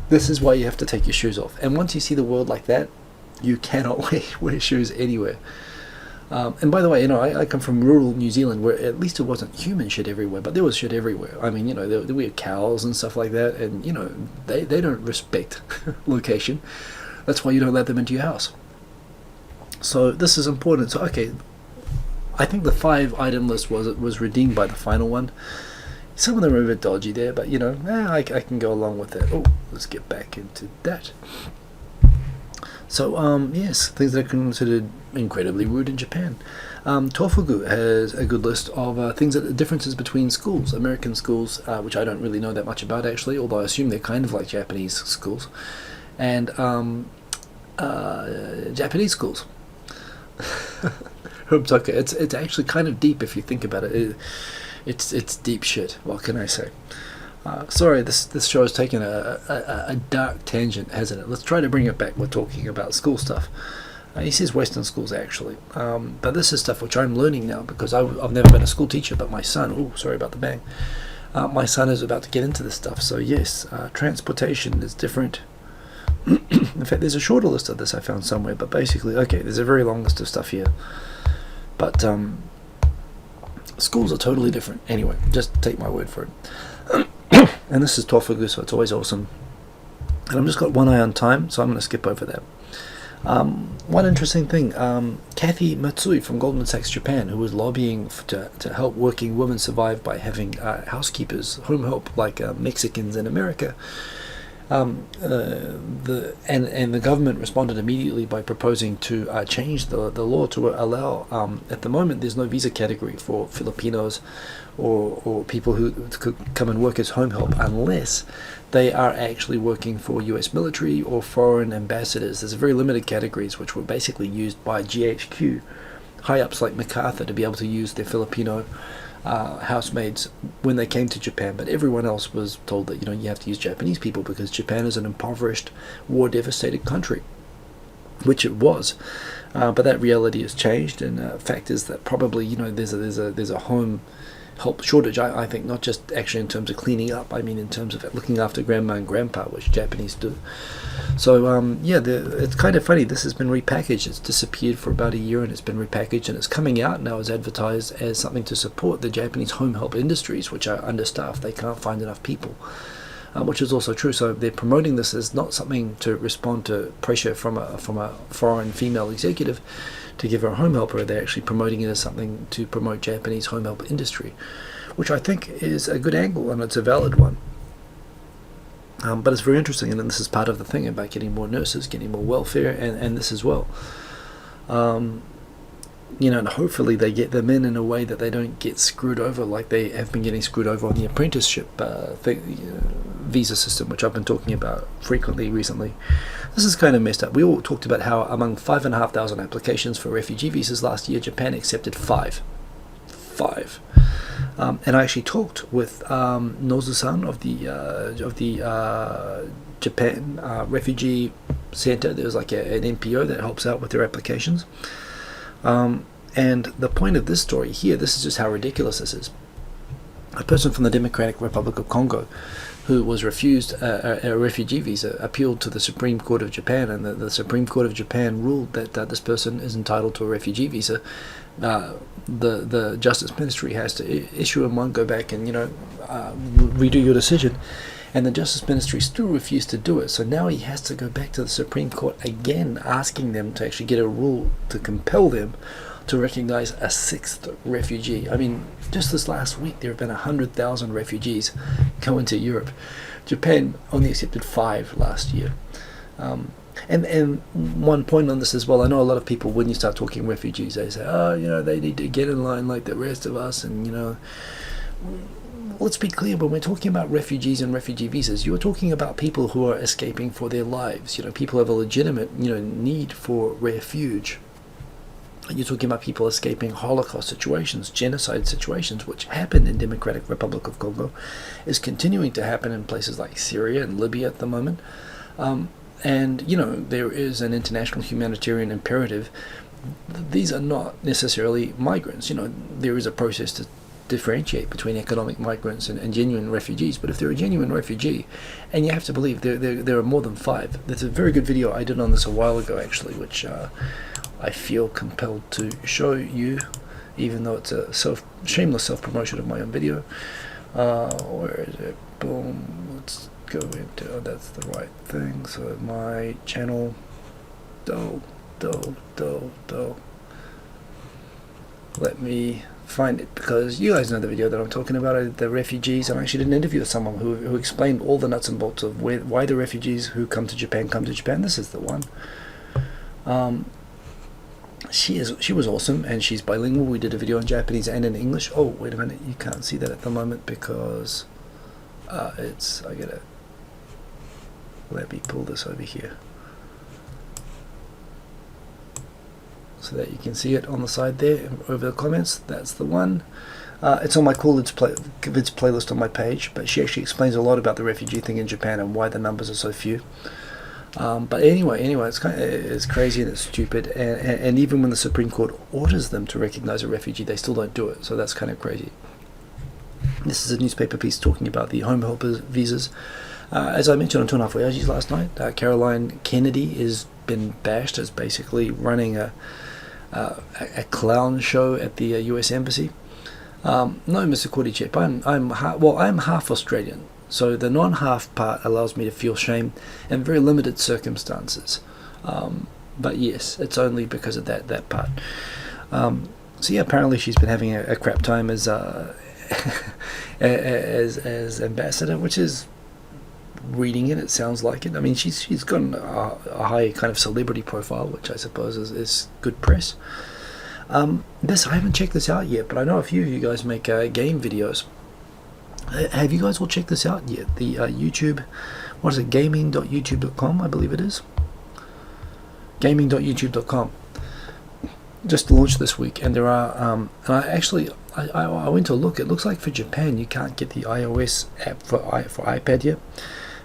This is why you have to take your shoes off. And once you see the world like that, you cannot wear shoes anywhere. And by the way, you know, I come from rural New Zealand, where at least it wasn't human shit everywhere, but there was shit everywhere. I mean, you know, there were cows and stuff like that, and you know, they don't respect location. That's why you don't let them into your house. So this is important. So okay, I think the 5-item list was redeemed by the final one. Some of them are a bit dodgy there, but you know, I can go along with that. Oh, let's get back into that. So yes, things that are considered incredibly rude in Japan. Tofugu has a good list of differences between schools, American schools, which I don't really know that much about actually, although I assume they're kind of like Japanese schools, and Japanese schools. It's actually kind of deep if you think about it. It's deep shit. What can I say? Sorry, this show has taken a dark tangent, hasn't it? Let's try to bring it back. We're talking about school stuff. He says Western schools actually, but this is stuff which I'm learning now, because I've never been a school teacher, but my son. Oh, sorry about the bang. My son is about to get into this stuff. So yes, transportation is different. In fact, there's a shorter list of this I found somewhere, but basically, okay, there's a very long list of stuff here. But schools are totally different. Anyway, just take my word for it. And this is Tofugu, so it's always awesome. And I've just got one eye on time, so I'm going to skip over that. One interesting thing, Kathy Matsui from Goldman Sachs Japan, who was lobbying to help working women survive by having housekeepers, home help, like Mexicans in America. The government responded immediately by proposing to change the law to allow, at the moment there's no visa category for Filipinos or people who could come and work as home help unless they are actually working for US military or foreign ambassadors. There's very limited categories which were basically used by GHQ high-ups like MacArthur to be able to use their Filipino housemaids when they came to Japan, but everyone else was told that, you know, you have to use Japanese people because Japan is an impoverished, war-devastated country, which it was. But that reality has changed, and fact is that probably, you know, there's a home help shortage. I think not just actually in terms of cleaning up. I mean in terms of looking after grandma and grandpa, which Japanese do. So yeah, it's kind of funny. This has been repackaged. It's disappeared for about a year, and it's been repackaged, and it's coming out now as advertised as something to support the Japanese home help industries, which are understaffed. They can't find enough people, which is also true. So they're promoting this as not something to respond to pressure from a foreign female executive to give her a home helper. They're actually promoting it as something to promote Japanese home help industry, which I think is a good angle, and it's a valid one. But it's very interesting, and this is part of the thing about getting more nurses, getting more welfare, and this as well. and hopefully they get them in a way that they don't get screwed over like they have been getting screwed over on the apprenticeship visa system, which I've been talking about frequently recently. This is kind of messed up. We all talked about how among 5,500 applications for refugee visas last year, Japan accepted five. And I actually talked with Nozu-san of the Japan Refugee Center. There's like an NPO that helps out with their applications. And the point of this story here, this is just how ridiculous this is. A person from the Democratic Republic of Congo who was refused a refugee visa appealed to the Supreme Court of Japan, and the Supreme Court of Japan ruled that this person is entitled to a refugee visa. The Justice Ministry has to issue him one, go back and redo your decision, and the Justice Ministry still refused to do it. So now he has to go back to the Supreme Court again, asking them to actually get a rule to compel them to recognize a sixth refugee. I mean, just this last week there have been 100,000 refugees going to Europe. Japan only accepted 5 last year. And one point on this as well, I know a lot of people, when you start talking refugees, they say, they need to get in line like the rest of us, and let's be clear, when we're talking about refugees and refugee visas, you're talking about people who are escaping for their lives. People have a legitimate need for refuge. You're talking about people escaping Holocaust situations, genocide situations, which happened in Democratic Republic of Congo, is continuing to happen in places like Syria and Libya at the moment. And there is an international humanitarian imperative. These are not necessarily migrants. There is a process to differentiate between economic migrants and genuine refugees. But if they're a genuine refugee, and you have to believe there are more than 5. There's a very good video I did on this a while ago, actually, which I feel compelled to show you, even though it's a shameless self-promotion of my own video. Where is it? Boom. Let's go into, that's the right thing. So my channel, let me find it, because you guys know the video that I'm talking about, the refugees. And I actually did an interview with someone who explained all the nuts and bolts of why the refugees who come to Japan. This is the one. She was awesome, and she's bilingual. We did a video in Japanese and in English. Oh, wait a minute, you can't see that at the moment because let me pull this over here so that you can see it on the side there over the comments. That's the one. It's on my Cool Vids playlist on my page, but she actually explains a lot about the refugee thing in Japan and why the numbers are so few. But anyway, it's crazy and it's stupid, and even when the Supreme Court orders them to recognize a refugee, they still don't do it. So that's kind of crazy. This is a newspaper piece talking about the home helpers visas. As I mentioned on 2.5 Oyajis last night, Caroline Kennedy has been bashed as basically running a clown show at the U.S. Embassy. No, Mr. Korichep, I'm half Australian. So the non-half part allows me to feel shame in very limited circumstances. But yes, it's only because of that part. So yeah, apparently she's been having a crap time as as ambassador, which is, reading it sounds like it. I mean, she's got a high kind of celebrity profile, which I suppose is good press. I haven't checked this out yet, but I know a few of you guys make game videos. Have you guys all checked this out yet? The YouTube, what is it, gaming.youtube.com, I believe it is. Gaming.youtube.com. Just launched this week, and there are, and I went to look. It looks like for Japan you can't get the iOS app for iPad yet,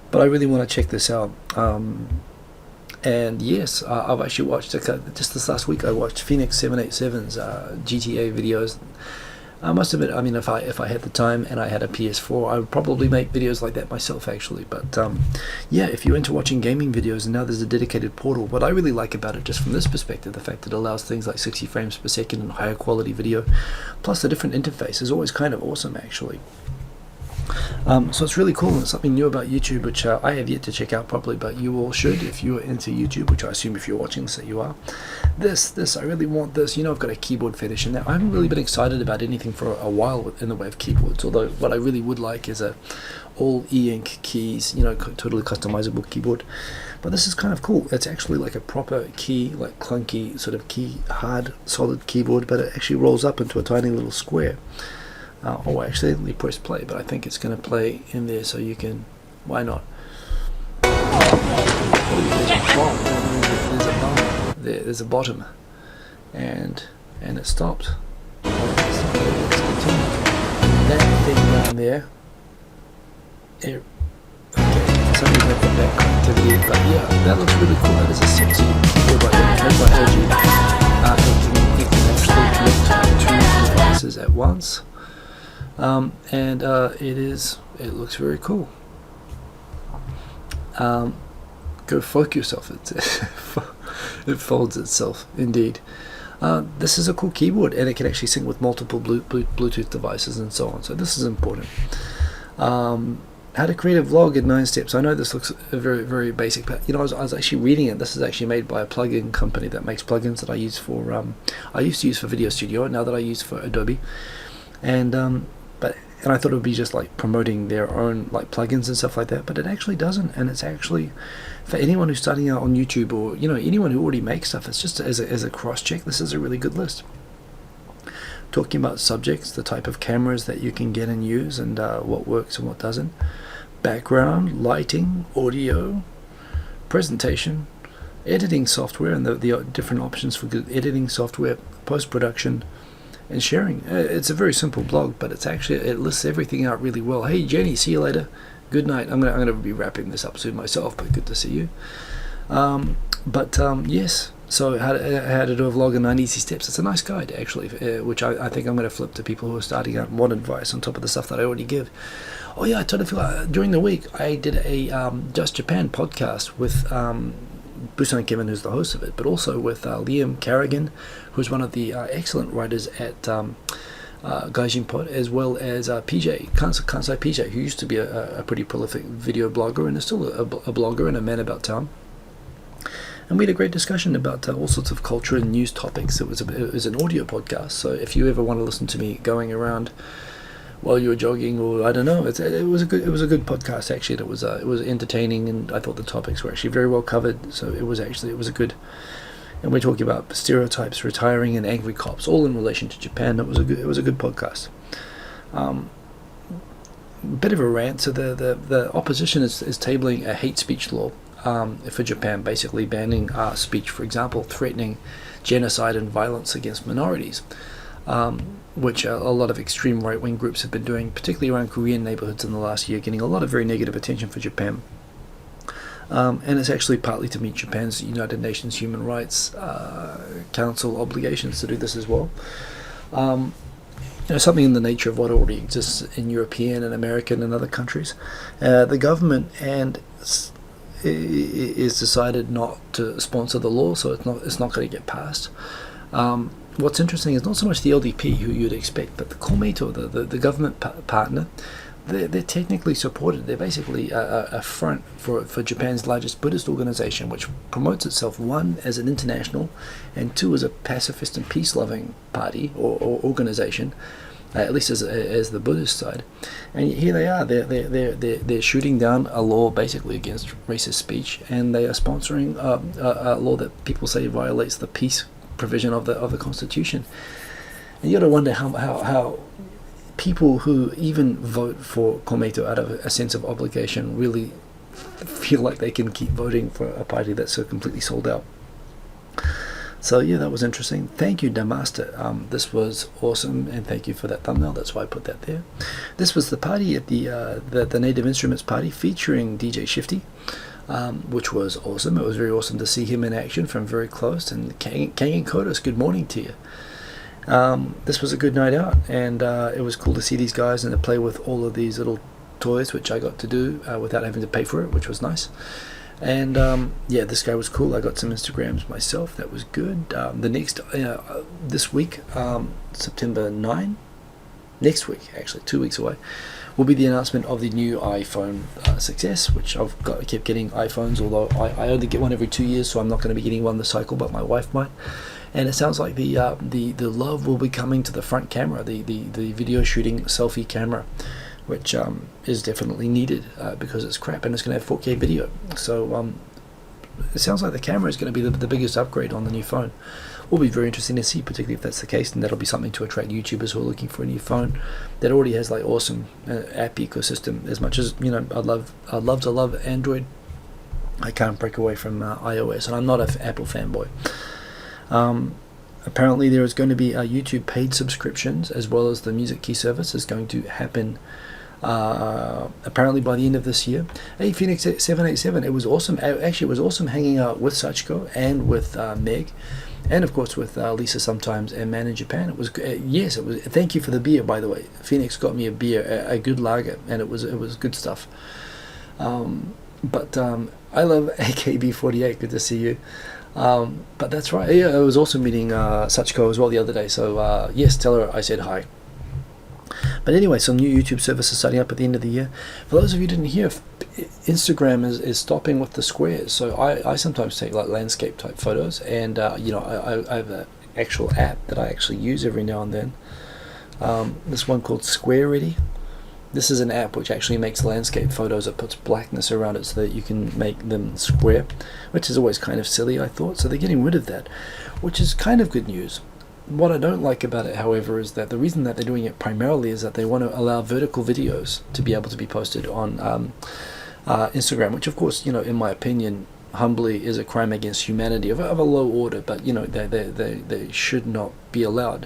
but I really want to check this out. And yes, I've actually watched, just this last week I watched Phoenix 787's GTA videos. I must admit, I mean, if I had the time and I had a PS4, I would probably make videos like that myself, actually. But yeah, if you're into watching gaming videos, and now there's a dedicated portal. What I really like about it, just from this perspective, the fact that it allows things like 60 frames per second and higher quality video, plus the different interface, is always kind of awesome, actually. So it's really cool, and it's something new about YouTube, which I have yet to check out properly, but you all should if you're into YouTube, which I assume if you're watching this that you are. I really want this. I've got a keyboard fetish in there. I haven't really been excited about anything for a while in the way of keyboards, although what I really would like is a all e-ink keys, totally customizable keyboard. But this is kind of cool. It's actually like a proper key, like clunky sort of key, hard, solid keyboard, but it actually rolls up into a tiny little square. I accidentally pressed play, but I think it's going to play in there, so you can. Why not? There's a bottom. There's a bottom, and it stopped. Let's continue. That thing down there. Okay, something like the back connectivity, but yeah, that looks really cool. That is a sexy keyboard made by LG. It can actually connect to 2 devices at once. It looks very cool. Go fuck yourself. It folds itself, indeed. This is a cool keyboard, and it can actually sync with multiple Bluetooth devices and so on, so this is important. How to create a vlog in 9 steps. I know this looks very, very basic, but I was actually reading it. This is actually made by a plugin company that makes plugins that I use for I used to use for Video Studio, now that I use for Adobe. And I thought it would be just like promoting their own like plugins and stuff like that, but it actually doesn't. And it's actually for anyone who's starting out on YouTube, or anyone who already makes stuff. It's just as a cross check. This is a really good list. Talking about subjects, the type of cameras that you can get and use, and what works and what doesn't. Background, lighting, audio, presentation, editing software, and the different options for good editing software, post-production, and sharing. It's a very simple blog, but it lists everything out really well. Hey Jenny, see you later. Good night. I'm gonna be wrapping this up soon myself, but good to see you. Yes. So how to do a vlog in 9 easy steps. It's a nice guide actually, which I think I'm going to flip to people who are starting out and want advice on top of the stuff that I already give. Oh yeah, I totally forgot. During the week I did a Just Japan podcast with Busan Kevin, who's the host of it, but also with Liam Carrigan, who's one of the excellent writers at Gaijin Pod, as well as PJ, Kansai PJ, who used to be a pretty prolific video blogger and is still a blogger and a man about town. And we had a great discussion about all sorts of culture and news topics. It was an audio podcast, so if you ever want to listen to me going around while you were jogging, or I don't know, it was a good podcast actually. It was entertaining, and I thought the topics were actually very well covered. So it was a good. And we're talking about stereotypes, retiring, and angry cops, all in relation to Japan. It was a good podcast. Bit of a rant. So the opposition is tabling a hate speech law for Japan, basically banning speech, for example, threatening genocide and violence against minorities, which a lot of extreme right-wing groups have been doing, particularly around Korean neighborhoods in the last year, getting a lot of very negative attention for Japan. And it's actually partly to meet Japan's United Nations Human Rights Council obligations to do this as well. Something in the nature of what already exists in European and American and other countries. The government is decided not to sponsor the law, so it's not going to get passed. What's interesting is not so much the LDP, who you'd expect, but the Komeito, the government partner. They're technically supported. They're basically a front for Japan's largest Buddhist organization, which promotes itself, one, as an international, and two, as a pacifist and peace-loving party or organization, at least as the Buddhist side. And here they are. They're shooting down a law basically against racist speech, and they are sponsoring a law that people say violates the peace provision of the Constitution. And you got to wonder how people who even vote for Komeito out of a sense of obligation really feel like they can keep voting for a party that's so completely sold out. So yeah, that was interesting. Thank you, Damaster. This was awesome, and thank you for that thumbnail. That's why I put that there. This was the party at the Native Instruments party featuring DJ Shifty, which was awesome. It was very awesome to see him in action from very close. And Kang and Kodos, good morning to you. This was a good night out, and it was cool to see these guys and to play with all of these little toys, which I got to do without having to pay for it, which was nice. And yeah, this guy was cool. I got some Instagrams myself. That was good. The next this week, September 9, next week, actually 2 weeks away, will be the announcement of the new iPhone 6s, which I kept getting iPhones, although I only get one every 2 years, so I'm not going to be getting one this cycle, but my wife might. And it sounds like the love will be coming to the front camera, the video shooting selfie camera, which is definitely needed because it's crap and it's going to have 4K video. So it sounds like the camera is going to be the biggest upgrade on the new phone. Will be very interesting to see, particularly if that's the case, and that'll be something to attract YouTubers who are looking for a new phone that already has like awesome app ecosystem. As much as I'd love to love Android, I can't break away from iOS, and I'm not an Apple fanboy. Apparently there is going to be YouTube paid subscriptions as well as the music key service is going to happen apparently by the end of this year. Hey Phoenix 787, it was awesome. Actually, it was awesome hanging out with Sachiko and with Meg, and of course with Lisa sometimes, and Man in Japan. It was yes, it was. Thank you for the beer, by the way. Phoenix got me a beer, a good lager, and it was good stuff. But I love AKB48. Good to see you. But that's right. Yeah, I was also meeting Sachiko as well the other day. So yes, tell her I said hi. But anyway, some new YouTube services starting up at the end of the year. For those of you who didn't hear, Instagram is stopping with the squares. So I sometimes take like landscape type photos, and I have an actual app that I actually use every now and then. This one called Square Ready. This is an app which actually makes landscape photos. It puts blackness around it so that you can make them square, which is always kind of silly, I thought. So they're getting rid of that, which is kind of good news. What I don't like about it, however, is that the reason that they're doing it primarily is that they want to allow vertical videos to be able to be posted on Instagram, which of course, in my opinion, humbly is a crime against humanity of a low order, but they should not be allowed.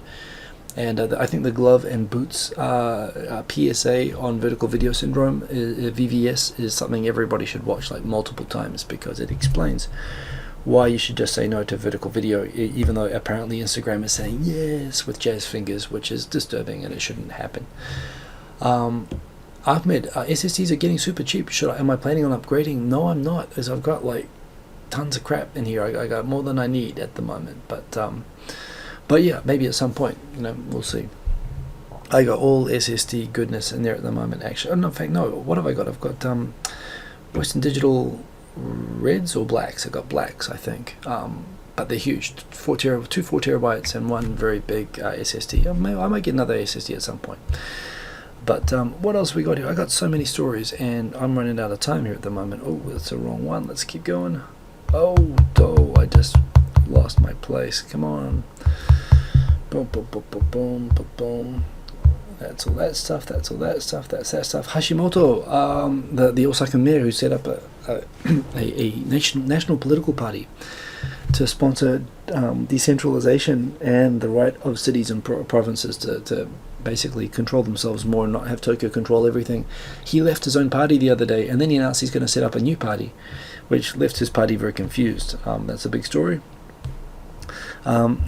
And I think the Glove and Boots PSA on vertical video syndrome, VVS, is something everybody should watch like multiple times, because it explains why you should just say no to vertical video, even though apparently Instagram is saying yes with jazz fingers, which is disturbing and it shouldn't happen. Ahmed, SSDs are getting super cheap. Am I planning on upgrading? No, I'm not, as I've got like tons of crap in here. I got more than I need at the moment, but yeah, maybe at some point, we'll see. I got all SSD goodness in there at the moment, actually. Oh, no, in fact, no. What have I got? I've got Western Digital reds or blacks. I got blacks, I think. But they're huge. 2 4 terabytes and one very big SSD. I might get another SSD at some point. But what else we got here? I got so many stories, and I'm running out of time here at the moment. Oh, that's the wrong one. Let's keep going. Oh, I just lost my place. Come on. Boom, boom, boom, boom, boom, boom, boom. That's all that stuff. That's that stuff. Hashimoto, the Osaka mayor, who set up a national political party to sponsor decentralization and the right of cities and provinces to basically control themselves more and not have Tokyo control everything. He left his own party the other day, and then he announced he's going to set up a new party, which left his party very confused. That's a big story.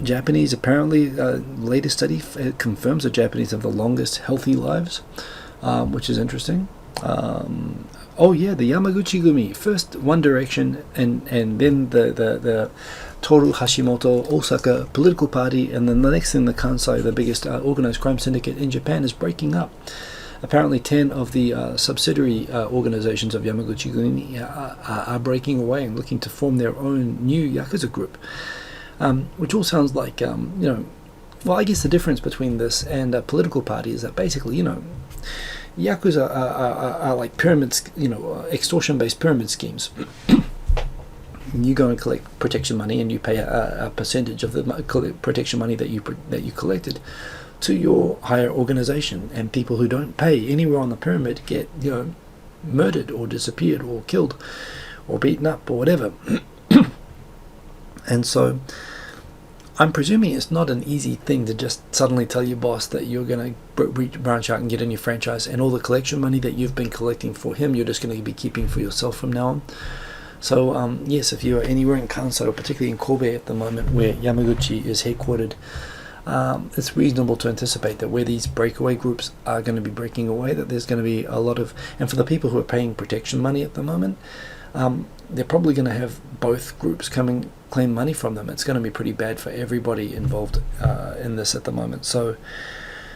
Japanese, apparently, latest study confirms that Japanese have the longest healthy lives, which is interesting. Oh yeah, the Yamaguchi Gumi, first One Direction, and then the Toru Hashimoto Osaka political party, and then the next thing, the Kansai, the biggest organized crime syndicate in Japan, is breaking up. Apparently 10 of the subsidiary organizations of Yamaguchi Gumi are breaking away and looking to form their own new Yakuza group. Which all sounds like, well, I guess the difference between this and a political party is that basically, Yakuza are like pyramids, extortion-based pyramid schemes. You go and collect protection money, and you pay a percentage of the protection money that you collected to your higher organization, and people who don't pay anywhere on the pyramid get, murdered or disappeared or killed or beaten up or whatever. And so I'm presuming it's not an easy thing to just suddenly tell your boss that you're going to branch out and get a new franchise, and all the collection money that you've been collecting for him, you're just going to be keeping for yourself from now on. So yes, if you're anywhere in Kansai, or particularly in Kobe at the moment, where Yamaguchi is headquartered, it's reasonable to anticipate that where these breakaway groups are going to be breaking away, that there's going to be a lot of, and for the people who are paying protection money at the moment, they're probably going to have both groups claim money from them. It's going to be pretty bad for everybody involved in this at the moment. So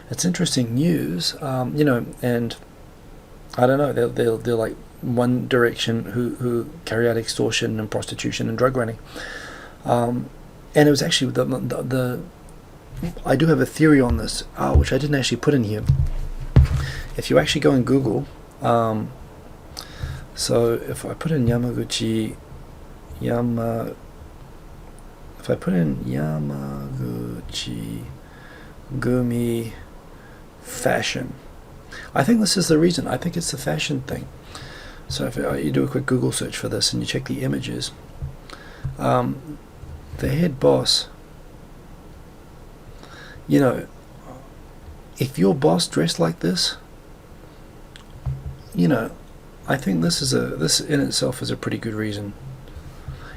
it's interesting news, and I don't know, they're like One Direction who carry out extortion and prostitution and drug running. And it was actually the I do have a theory on this, which I didn't actually put in here. If you actually go in Google, so if I put in Yamaguchi Gumi fashion, I think this is the reason. I think it's the fashion thing. So if you do a quick Google search for this and you check the images, the head boss, if your boss dressed like this, I think this in itself is a pretty good reason.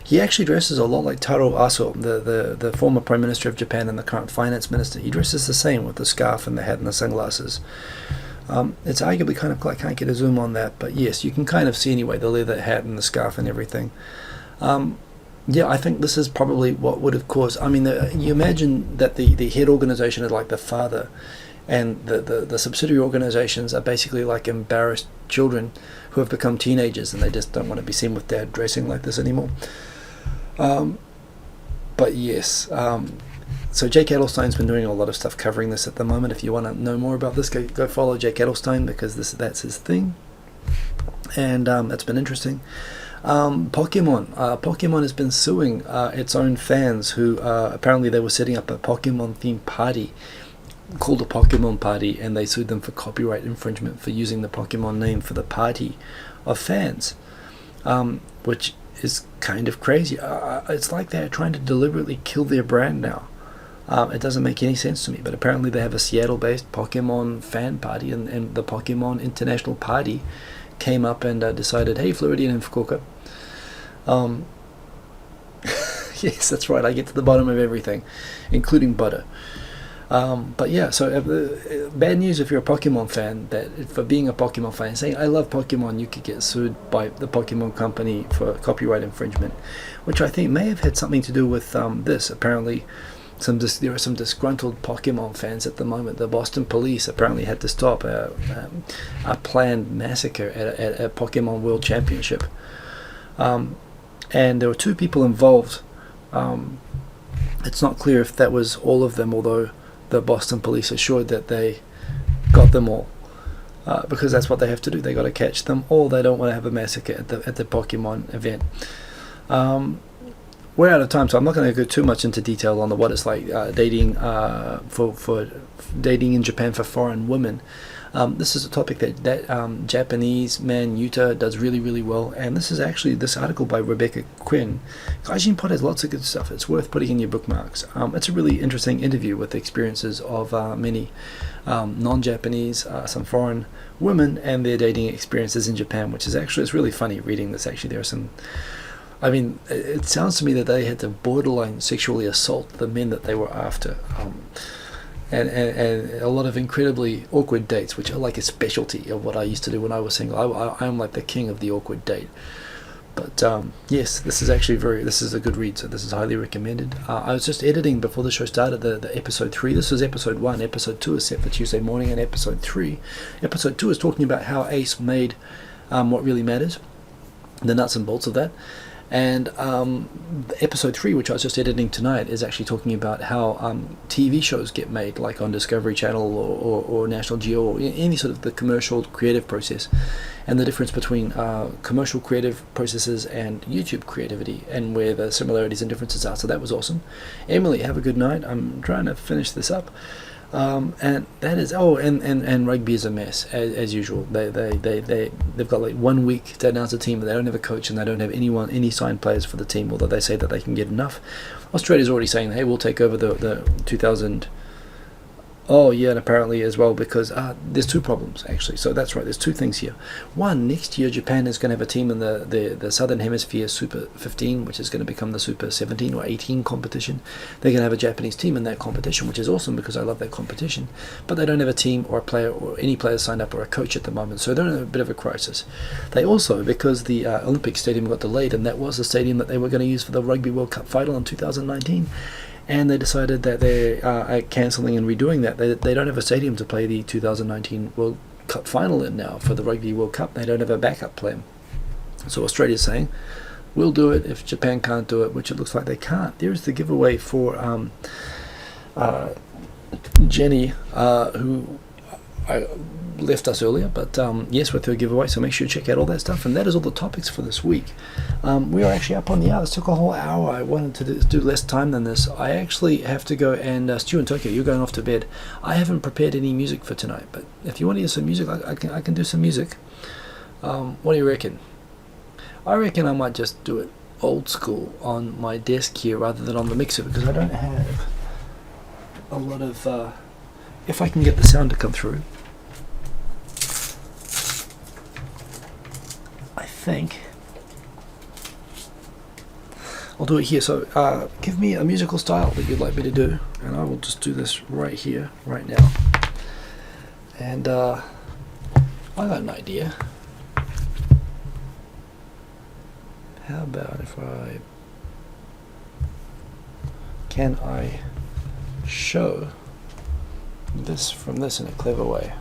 He actually dresses a lot like Taro Aso, the former Prime Minister of Japan and the current Finance Minister. He dresses the same with the scarf and the hat and the sunglasses. It's arguably kind of, I can't get a zoom on that, but yes, you can kind of see anyway, the leather hat and the scarf and everything. Yeah, I think this is probably what would have caused, you imagine that the head organization is like the father, and the subsidiary organizations are basically like embarrassed children who have become teenagers and they just don't want to be seen with dad dressing like this anymore. But yes, so Jake Adelstein's been doing a lot of stuff covering this at the moment. If you want to know more about this, go follow Jake Adelstein, because that's his thing, and that's been interesting. Pokemon has been suing its own fans who apparently they were setting up a Pokemon themed party called a Pokemon Party, and they sued them for copyright infringement for using the Pokemon name for the party of fans, which is kind of crazy. It's like they're trying to deliberately kill their brand now. It doesn't make any sense to me, but apparently they have a Seattle-based Pokemon fan party, and the Pokemon International Party came up and decided, hey, Floridian and Fukuoka. Yes, that's right, I get to the bottom of everything, including butter. But yeah, so bad news if you're a Pokemon fan, that for being a Pokemon fan, saying I love Pokemon, you could get sued by the Pokemon company for copyright infringement, which I think may have had something to do with this. Apparently, there are some disgruntled Pokemon fans at the moment. The Boston police apparently had to stop a planned massacre at a Pokemon World Championship, and there were 2 people involved. It's not clear if that was all of them, although the Boston police assured that they got them all, because that's what they have to do. They got to catch them all. They don't want to have a massacre at the Pokemon event. We're out of time, so I'm not going to go too much into detail on what it's like dating for dating in Japan for foreign women. This is a topic that Japanese man Yuta does really, really well, and this is actually this article by Rebecca Quinn. Gaijin Pod has lots of good stuff. It's worth putting in your bookmarks. It's a really interesting interview with the experiences of many non-Japanese, some foreign women, and their dating experiences in Japan, which is actually, it's really funny reading this. Actually, there are some, it sounds to me that they had to borderline sexually assault the men that they were after. And a lot of incredibly awkward dates, which are like a specialty of what I used to do when I was single. I'm like the king of the awkward date. But yes, this is a good read, so this is highly recommended. I was just editing before the show started the episode 3. This was episode 1. Episode 2 is set for Tuesday morning, and episode 3. Episode 2 is talking about how Ace made what really matters, the nuts and bolts of that. And episode 3, which I was just editing tonight, is actually talking about how TV shows get made, like on Discovery Channel or National Geo, or any sort of the commercial creative process, and the difference between commercial creative processes and YouTube creativity, and where the similarities and differences are. So that was awesome. Emily, have a good night. I'm trying to finish this up. And that is and rugby is a mess as usual. They've got like 1 week to announce a team, but they don't have a coach and they don't have any signed players for the team, although they say that they can get enough. Australia's already saying, hey, we'll take over the 2000. Oh yeah, and apparently as well, because there's 2 problems actually. So that's right, there's 2 things here. One, next year Japan is going to have a team in the Southern Hemisphere Super 15, which is going to become the Super 17 or 18 competition. They're going to have a Japanese team in that competition, which is awesome because I love that competition. But they don't have a team or a player or any players signed up or a coach at the moment, so they're in a bit of a crisis. They also, because the Olympic Stadium got delayed, and that was the stadium that they were going to use for the Rugby World Cup final in 2019, and they decided that they are cancelling and redoing that. They don't have a stadium to play the 2019 World Cup final in now for the Rugby World Cup. They don't have a backup plan. So Australia's saying, we'll do it if Japan can't do it, which it looks like they can't. There's the giveaway for Jenny, who left us earlier, but yes, with her giveaway, so make sure you check out all that stuff. And that is all the topics for this week. We are actually up on the hour. This took a whole hour. I wanted to do less time than this. I actually have to go, and Stu in Tokyo, you're going off to bed. I haven't prepared any music for tonight, but if you want to hear some music, I can do some music. What do you reckon? I reckon I might just do it old school on my desk here rather than on the mixer, because I don't have a lot of if I can get the sound to come through, I think I'll do it here. So give me a musical style that you'd like me to do, and I will just do this right here, right now. And I got an idea. How about if can I show this from this in a clever way?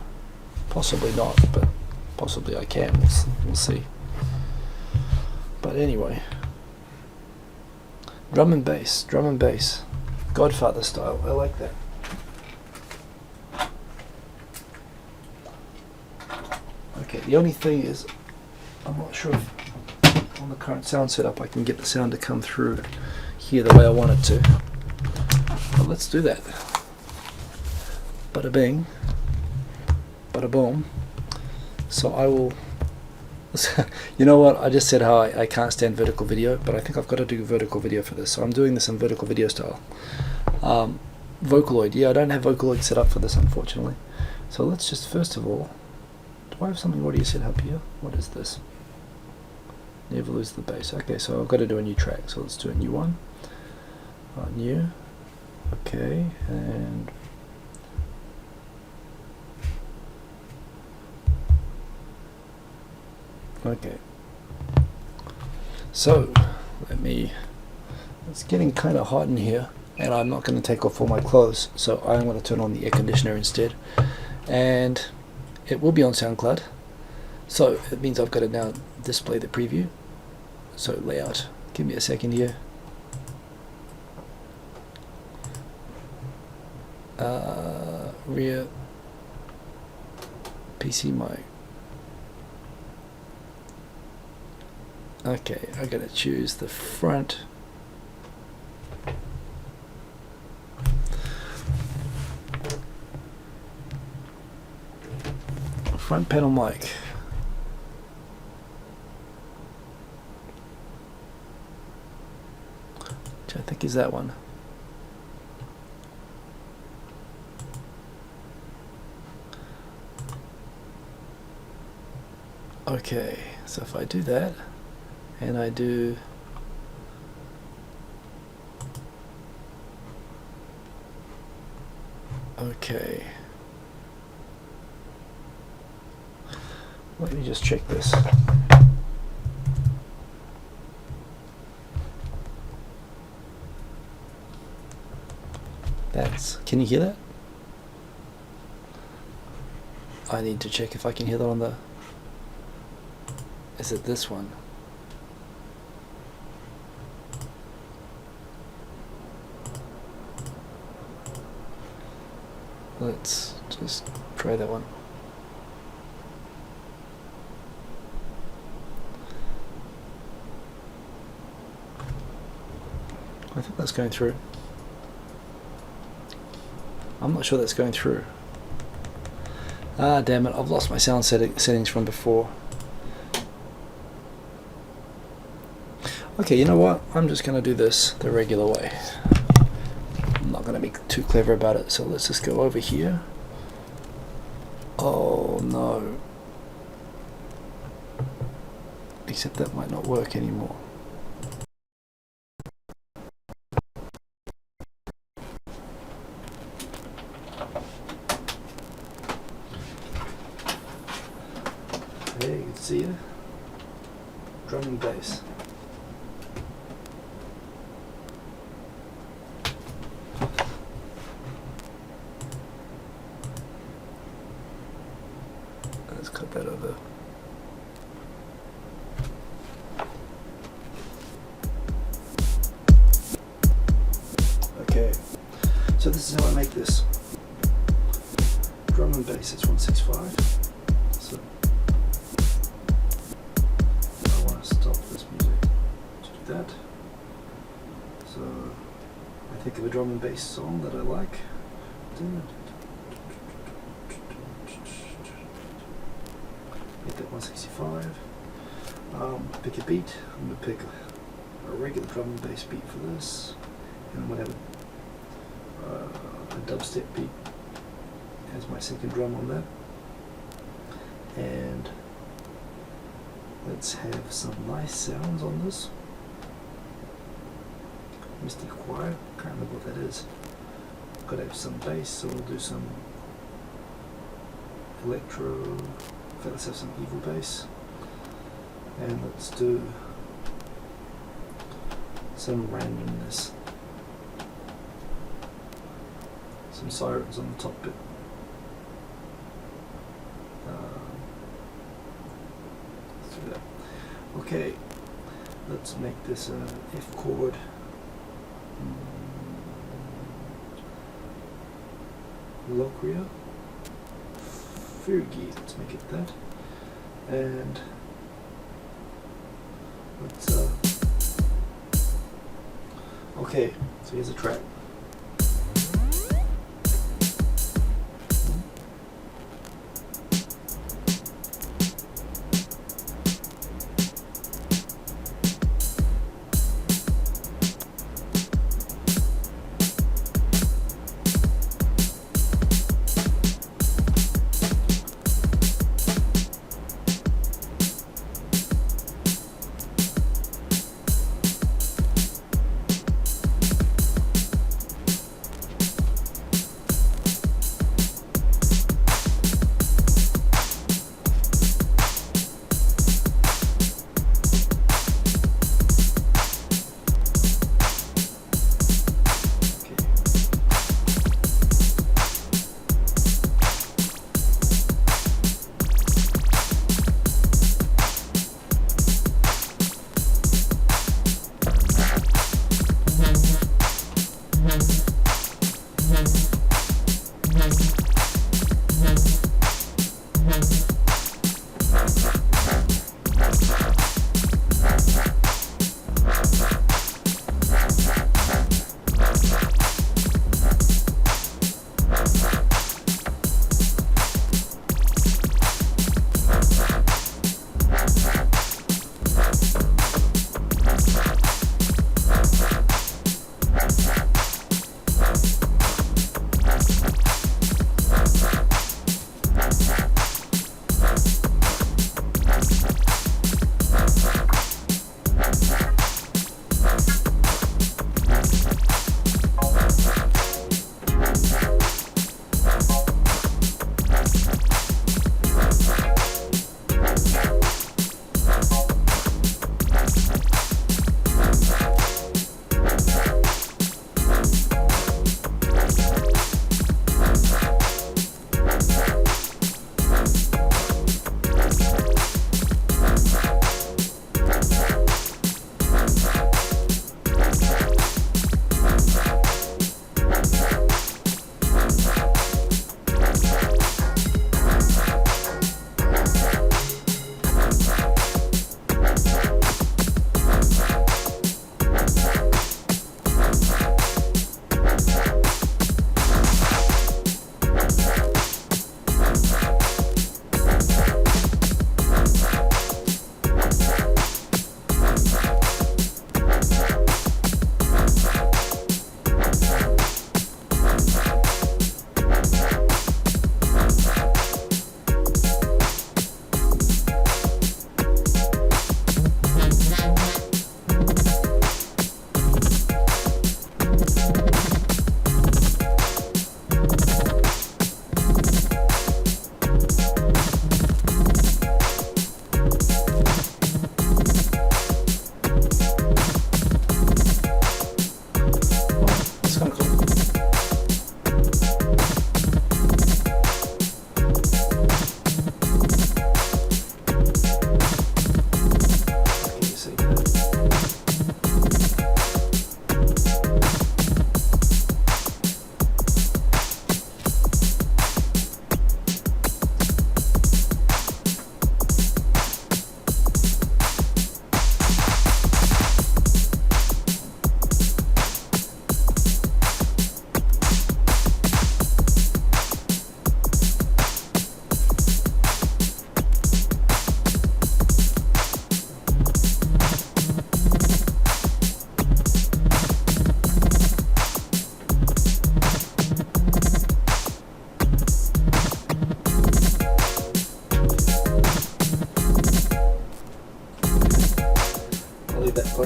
Possibly not, but possibly I can. We'll see. But anyway, drum and bass, Godfather style. I like that. Okay, the only thing is, I'm not sure if on the current sound setup I can get the sound to come through here the way I want it to. But let's do that. Bada bing, bada boom. So I will. You know what? I just said how I can't stand vertical video, but I think I've got to do vertical video for this. So I'm doing this in vertical video style. Vocaloid. Yeah, I don't have Vocaloid set up for this, unfortunately. So let's just first of all. Do I have something already set up here? What is this? Never lose the bass. Okay, so I've got to do a new track. So let's do a new one. New. Okay, and okay. So it's getting kind of hot in here, and I'm not going to take off all my clothes, so I'm going to turn on the air conditioner instead, and it will be on SoundCloud. So it means I've got to now display the preview. So layout, give me a second here. Rear PC mic. Okay, I gotta choose the front. Front panel mic. Which I think is that one. Okay, so if I do that, and I do okay, let me just check this. Can you hear that? I need to check if I can hear that on the. Is it this one? Let's just try that one. I think that's going through. I'm not sure that's going through. Ah, damn it, I've lost my sound settings from before. Okay, you know what? I'm just going to do this the regular way. I'm not going to be too clever about it, so let's just go over here. Oh no. Except that might not work anymore. There you can see it. Drum and bass. Let's cut that over. Okay, so this is how I make this. Drum and bass is 165. So I want to stop this music to do that. So I think of a drum and bass song that I like. Make that 165. Pick a beat. I'm going to pick a regular drum and bass beat for this. And I'm going to have a dubstep beat as my second drum on that. And let's have some nice sounds on this. Mystic Choir, can't remember what that is. Got to have some bass, so we'll do some electro. Okay, let's have some evil bass. And let's do some randomness. Some sirens on the top bit. Let's do that. Okay, let's make this a F chord. Locria. Fugi, let's make it that. And let's okay, so here's a track.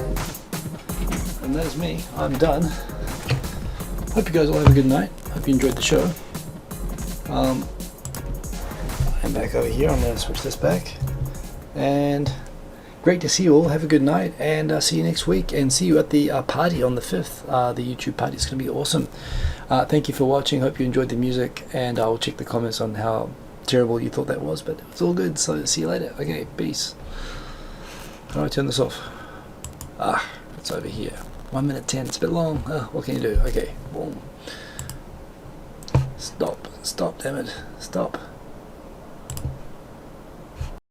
And that is me. I'm done. Hope you guys all have a good night. Hope you enjoyed the show. I'm back over here. I'm going to switch this back. And great to see you all. Have a good night, and see you next week, and see you at the party on the 5th. The YouTube party is going to be awesome. Thank you for watching. Hope you enjoyed the music, and I'll check the comments on how terrible you thought that was, but it's all good. So see you later. Okay, peace. How do I turn this off? It's over here. 1 minute 10. It's a bit long. What can you do? Okay, boom. Stop, damn it. Stop.